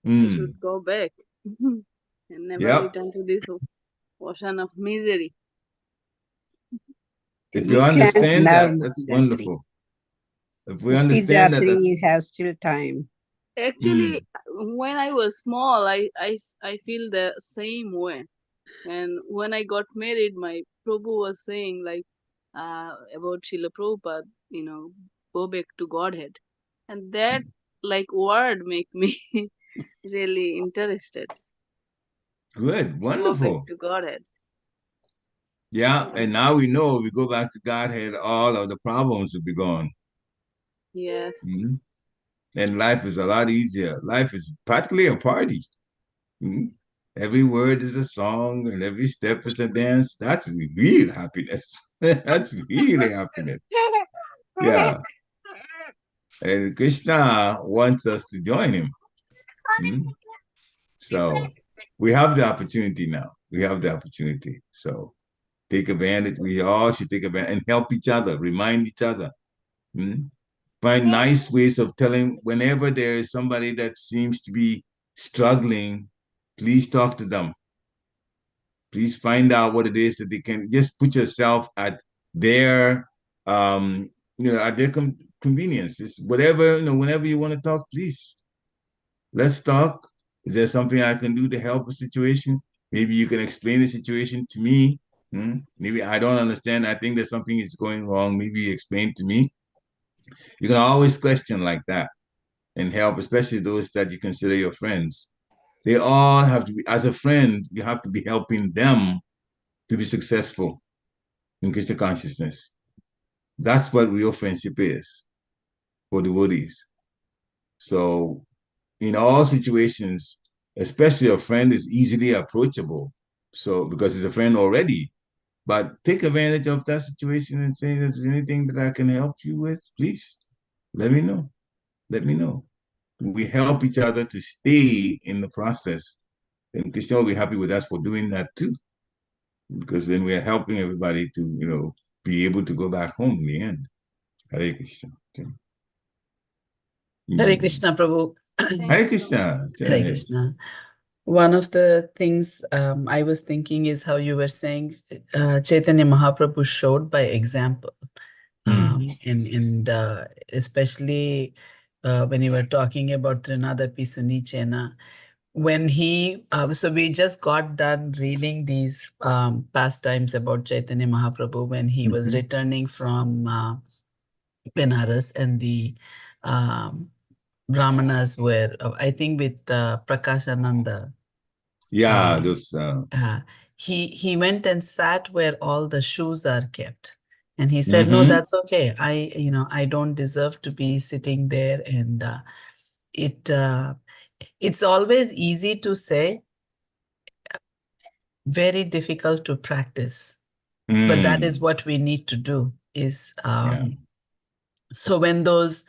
I should Mm. go back and never Yep. return to this ocean of misery. If you You can't understand now, that, that's Jatri. wonderful. If we Okay, understand that, Jatri, that's you have still time. Actually, mm, when I was small, I feel the same way. And when I got married, my Prabhu was saying like about Srila Prabhupada, go back to Godhead. And that like word make me really interested good, to go back wonderful. to Godhead. Yeah, Yeah. and now we know if we go back to Godhead, all of the problems will be gone. Yes. Mhm. And life is a lot easier. Life is practically a party. Mhm. Every word is a song and every step is a dance. That's real happiness. That's really happiness. Yeah. And Krishna wants us to join him. Mhm. So we have the opportunity now. We have the opportunity. So take advantage. We all should take advantage and help each other, remind each other. Hmm? Find nice ways of telling whenever there is somebody that seems to be struggling, please talk to them. Please find out what it is that they can just put yourself at their at their convenience. It's whatever, whenever you want to talk, please. Let's talk. Is there something I can do to help a situation? Maybe you can explain the situation to me. Maybe I don't understand. I think that something is going wrong. Maybe explain to me. You can always question like that and help, especially those that you consider your friends. They all have to be, as a friend, you have to be helping them to be successful in Krishna consciousness. That's what real friendship is for devotees. So in all situations, especially a friend is easily approachable. So because it's a friend already, but take advantage of that situation and say, if there's anything that I can help you with, please let me know. Let me know. We help each other to stay in the process. And Krishna will be happy with us for doing that too, because then we're helping everybody to, be able to go back home in the end. Hare Krishna. Hare Mm. Krishna, Prabhu. Thank Hare you so much. Krishna. Hare Krishna. One of the things I was thinking is how you were saying Chaitanya Mahaprabhu showed by example. And especially when you were talking about Trinadapi Sunichena, when he, so we just got done reading these pastimes about Chaitanya Mahaprabhu when he was returning from Benares, and the Brahmanas were, I think with Prakashananda. Yeah, Uh, those. he went and sat where all the shoes are kept. And he said, no, that's okay. I don't deserve to be sitting there. And it's always easy to say, very difficult to practice. But that is what we need to do is, so when those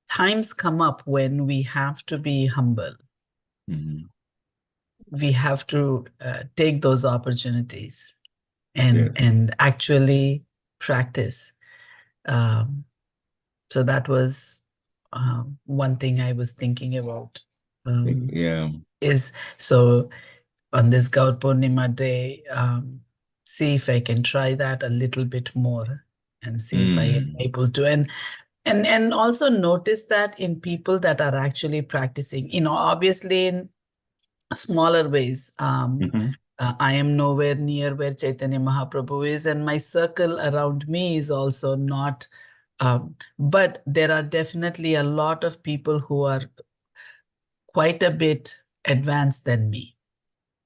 times come up when we have to be humble, we have to take those opportunities and actually practice. So that was one thing I was thinking about. Is so on this Gaur Purnima day, see if I can try that a little bit more and see if I am able to. And also notice that in people that are actually practicing, obviously in smaller ways. I am nowhere near where Chaitanya Mahaprabhu is, and my circle around me is also not. But there are definitely a lot of people who are quite a bit advanced than me.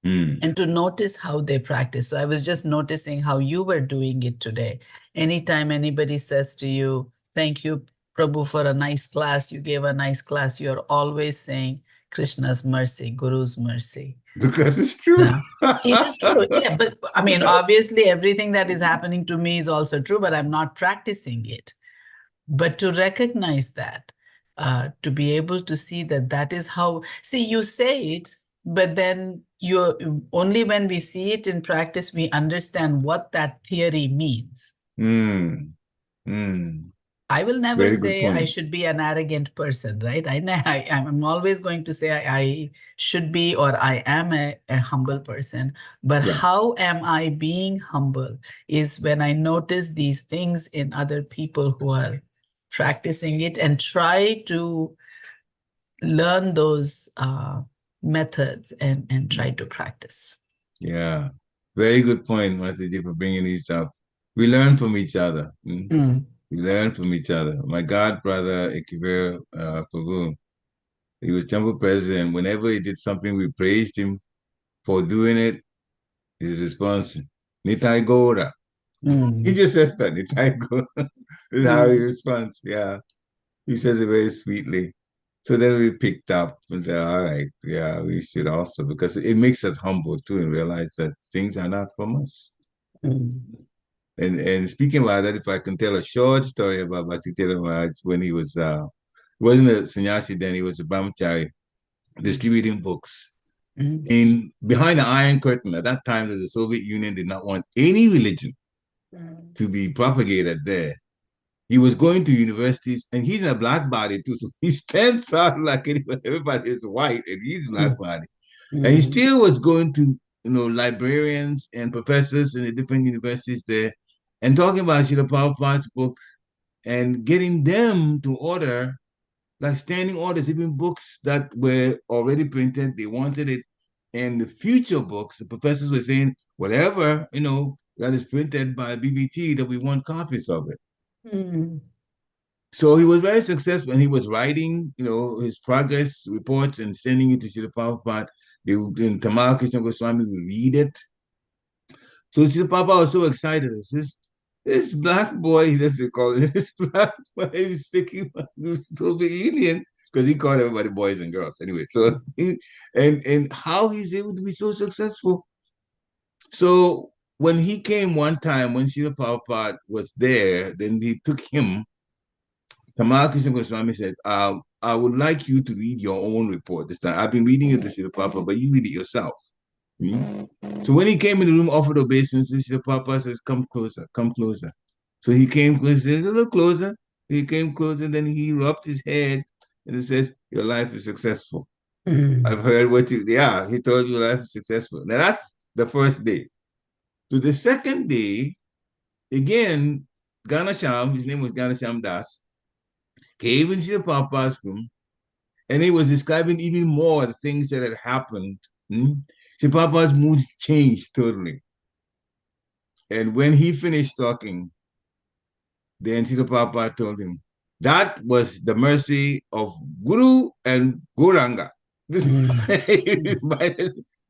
And to notice how they practice. So I was just noticing how you were doing it today. Anytime anybody says to you, thank you, Prabhu, for a nice class, you gave a nice class, you're always saying Krishna's mercy, Guru's mercy. Because it's true. Yeah. It is true. Yeah, but I mean, obviously everything that is happening to me is also true, but I'm not practicing it. But to recognize that, to be able to see that is how, see, you say it, but then only when we see it in practice, we understand what that theory means. I will never say I should be an arrogant person, right? I'm always going to say I should be or I am a humble person. But how am I being humble is when I notice these things in other people who are practicing it and try to learn those methods and try to practice. Yeah, very good point, Mataji, for bringing these up. We learn from each other. We learn from each other. My god brother, Ikivir Prabhu, he was temple president. Whenever he did something, we praised him for doing it. His response, Nitai Gaura. He just says that, Nitai Gaura. This is how he responds. Yeah. He says it very sweetly. So then we picked up and said, all right, yeah, we should also, because it makes us humble too and realize that things are not from us. And speaking about that, if I can tell a short story about Bhakti Tira Maharaj when he was, wasn't a sannyasi then, he was a brahmachari distributing books. In behind the Iron Curtain, at that time, the Soviet Union did not want any religion to be propagated there. He was going to universities, and he's a black body too, so he stands out like anybody. Everybody is white, and he's black body. And he still was going to, librarians and professors in the different universities there, and talking about Srila Prabhupada's book, and getting them to order, like standing orders, even books that were already printed. They wanted it, and the future books, the professors were saying, whatever, that is printed by BBT, that we want copies of it. So he was very successful, and he was writing, his progress reports and sending it to Srila Prabhupada. In Tamal Krishna Goswami would read it. So Srila Prabhupada was so excited. This black boy, that's what they call it, this black boy is sticking the Soviet Union, because he called everybody boys and girls. Anyway, so and how he's able to be so successful. So when he came one time, when Srila Prabhupada was there, then he took him. Tamal Krishna Goswami said, I would like you to read your own report this time. I've been reading it to Srila Prabhupada, but you read it yourself. So when he came in the room, offered obeisance, Srila Prabhupada says, come closer, come closer. So he came closer, says, a little closer. He came closer, then he rubbed his head, and he says, your life is successful. I've heard what he told you your life is successful. Now that's the first day. So the second day, again, Ganasham, his name was Ganasham Das, came into the Prabhupada's room, and he was describing even more the things that had happened. So Prabhupada's mood changed totally. And when he finished talking, then Srila Prabhupada told him, that was the mercy of Guru and Gauranga.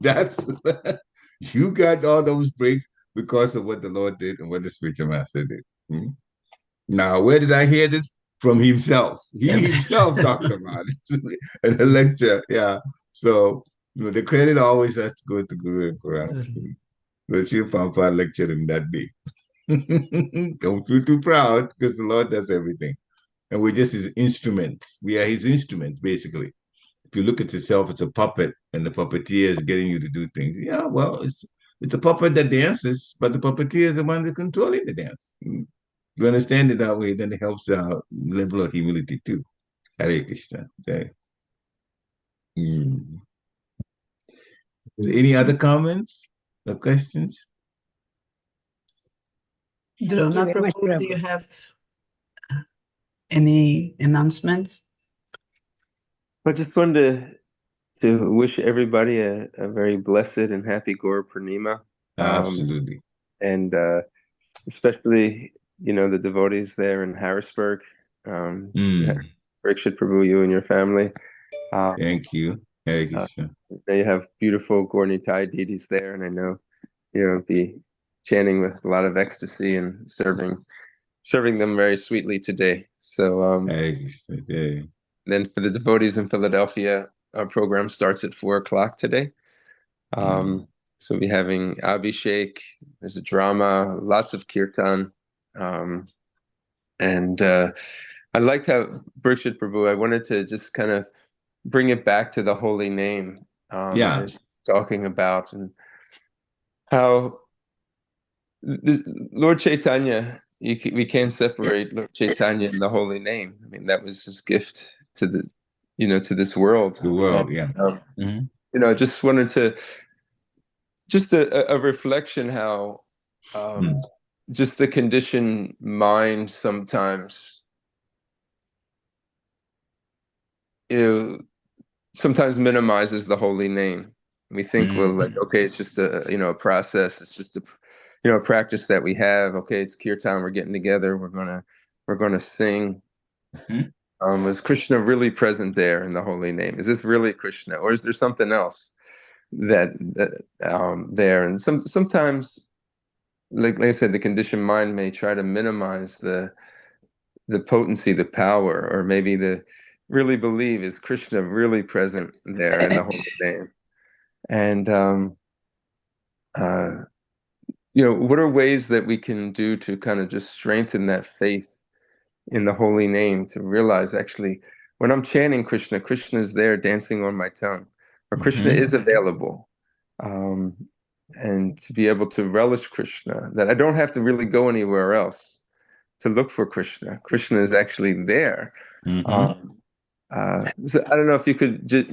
That's You got all those breaks because of what the Lord did and what the spiritual master did. Hmm? Now, where did I hear this? From himself. He himself talked about it in a lecture. Yeah. So, the credit always has to go to Guru and Quran. But you Pampa lecturing that day. Don't feel too proud because the Lord does everything. And we're just his instruments. We are his instruments, basically. If you look at yourself, it's a puppet, and the puppeteer is getting you to do things. Yeah, well, it's a puppet that dances, but the puppeteer is the one that's controlling the dance. You understand it that way, then it helps our level of humility too. Hare Krishna. Okay. Mm. Any other comments or questions? Thank you Drona very much, Prabhu, do you Prabhu. have any announcements? I just wanted to wish everybody a very blessed and happy Gaura Purnima. Absolutely. And especially, the devotees there in Harrisburg. Pariksit Prabhu, you and your family. Thank you. Hare Krishna. They have beautiful Gaura deities there, and I know you'll be chanting with a lot of ecstasy and serving them very sweetly today. So Hare Krishna. Yeah. then for the devotees in Philadelphia, our program starts at 4:00 today. So we'll be having Abhishek, there's a drama, lots of kirtan. And I liked how Pariksit Prabhu, I wanted to just kind of bring it back to the holy name. Yeah. As talking about and how Lord Chaitanya, we can't separate Lord Chaitanya and the holy name. I mean, that was his gift to to this world. The world, And, yeah. Just wanted to, just a reflection how just the conditioned mind sometimes, sometimes minimizes the holy name. We think, well, like, okay, it's just a process. It's just a practice that we have. Okay, it's kirtan. We're getting together. We're gonna sing. Is Krishna really present there in the holy name? Is this really Krishna, or is there something else that there? And sometimes, like I said, the conditioned mind may try to minimize the potency, the power, or maybe really believe, is Krishna really present there in the holy name? And what are ways that we can do to kind of just strengthen that faith in the holy name, to realize, actually, when I'm chanting Krishna, Krishna is there dancing on my tongue, or Krishna is available. And to be able to relish Krishna, that I don't have to really go anywhere else to look for Krishna. Krishna is actually there. So I don't know if you could just,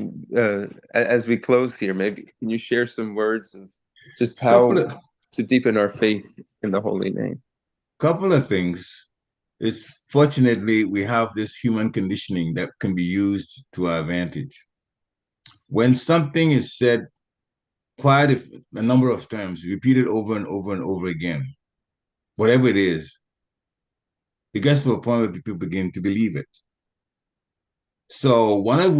as we close here, maybe can you share some words of just how to deepen our faith in the holy name? Couple of things. It's fortunately we have this human conditioning that can be used to our advantage. When something is said quite a number of times, repeated over and over and over again, whatever it is, it gets to a point where people begin to believe it. So one of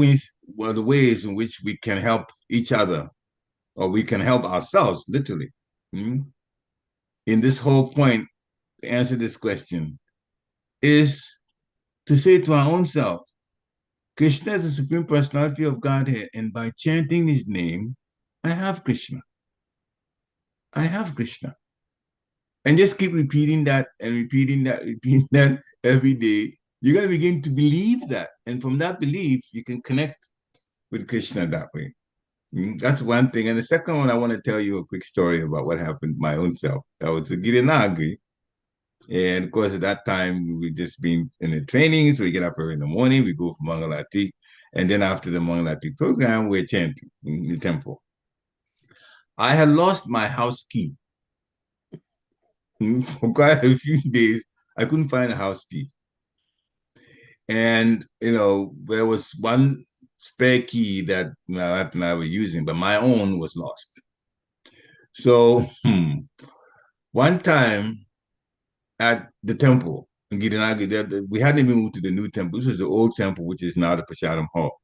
the ways in which we can help each other, or we can help ourselves, literally, in this whole point, to answer this question, is to say to our own self, Krishna is the Supreme Personality of Godhead, and by chanting his name, I have Krishna. I have Krishna. And just keep repeating that and repeating that every day. You're going to begin to believe that. And from that belief, you can connect with Krishna that way. That's one thing. And the second one, I want to tell you a quick story about what happened to my own self. I was a Girinagri. And of course, at that time, we just been in the training. So we get up early in the morning, we go for Mangalati. And then after the Mangalati program, we're chanting in the temple. I had lost my house key. For quite a few days, I couldn't find a house key. And, there was one spare key that my wife and I were using, but my own was lost. So one time at the temple in Girinagi, we hadn't even moved to the new temple. This was the old temple, which is now the Prasadam Hall.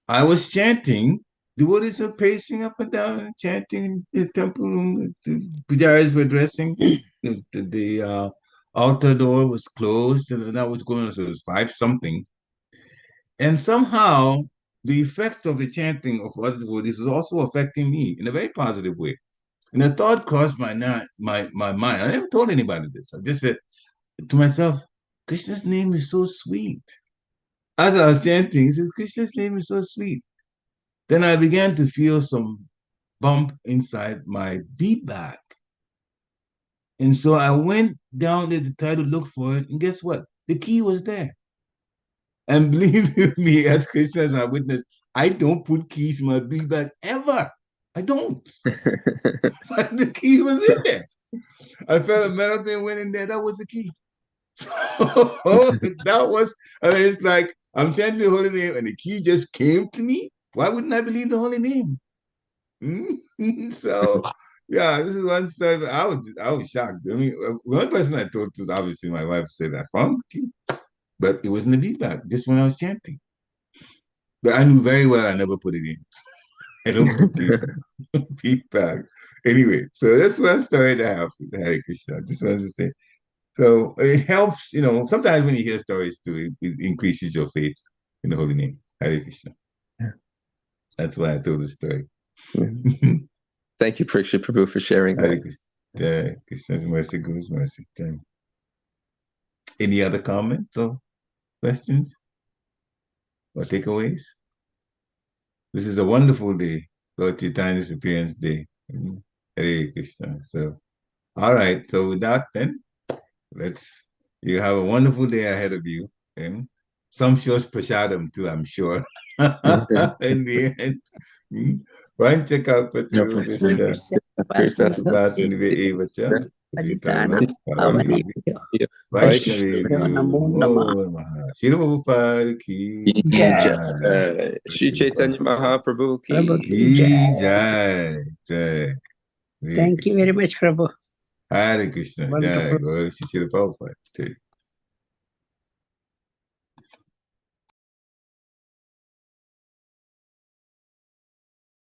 I was chanting, devotees were pacing up and down and chanting in the temple room. The pujaris were dressing. The altar door was closed, and that was going on. So it was 5 something. And somehow the effect of the chanting of other devotees was also affecting me in a very positive way. And a thought crossed my mind. I never told anybody this. I just said to myself, Krishna's name is so sweet. As I was chanting, he says, Krishna's name is so sweet. Then I began to feel some bump inside my bead bag. And so I went down there to try to look for it. And guess what? The key was there. And believe me, as Krishna is my witness, I don't put keys in my bead bag ever. I don't. But the key was in there. I felt a metal thing went in there. That was the key. So that was, it's like I'm chanting the holy name and the key just came to me. Why wouldn't I believe the holy name? So yeah, this is one story. I was shocked. I mean, one person I told to, obviously my wife said I found the key, but it was in the bead bag just when I was chanting. But I knew very well I never put it in. I don't put keys in the bead bag. Anyway, so that's one story that I have with Hare Krishna. I just wanted to say. So it helps, sometimes when you hear stories too, it increases your faith in the holy name. Hare Krishna. Yeah. That's why I told the story. Thank you, Pariksit Prabhu, for sharing Hare that. Krishna. Krishna's mercy, Guru's mercy. Any other comments or questions or takeaways? This is a wonderful day, Lord Chaitanya's appearance day. Hare Krishna. So, all right. So with that, then, you have a wonderful day ahead of you. And sumptuous prasadam too, I'm sure. In the end. Vanchaka patirubhischa vasanive evacha patitana pavanebhyo Vaishnaveyo namo namaha. Shri Prabhupada ki jai. Shri Chaitanya Mahaprabhu Prabhu ki ki jai. Jai. Jai. Thank you very much, Prabhu. Hare Krishna. Jai. Wonderful. Glory to Shri Prabhupada.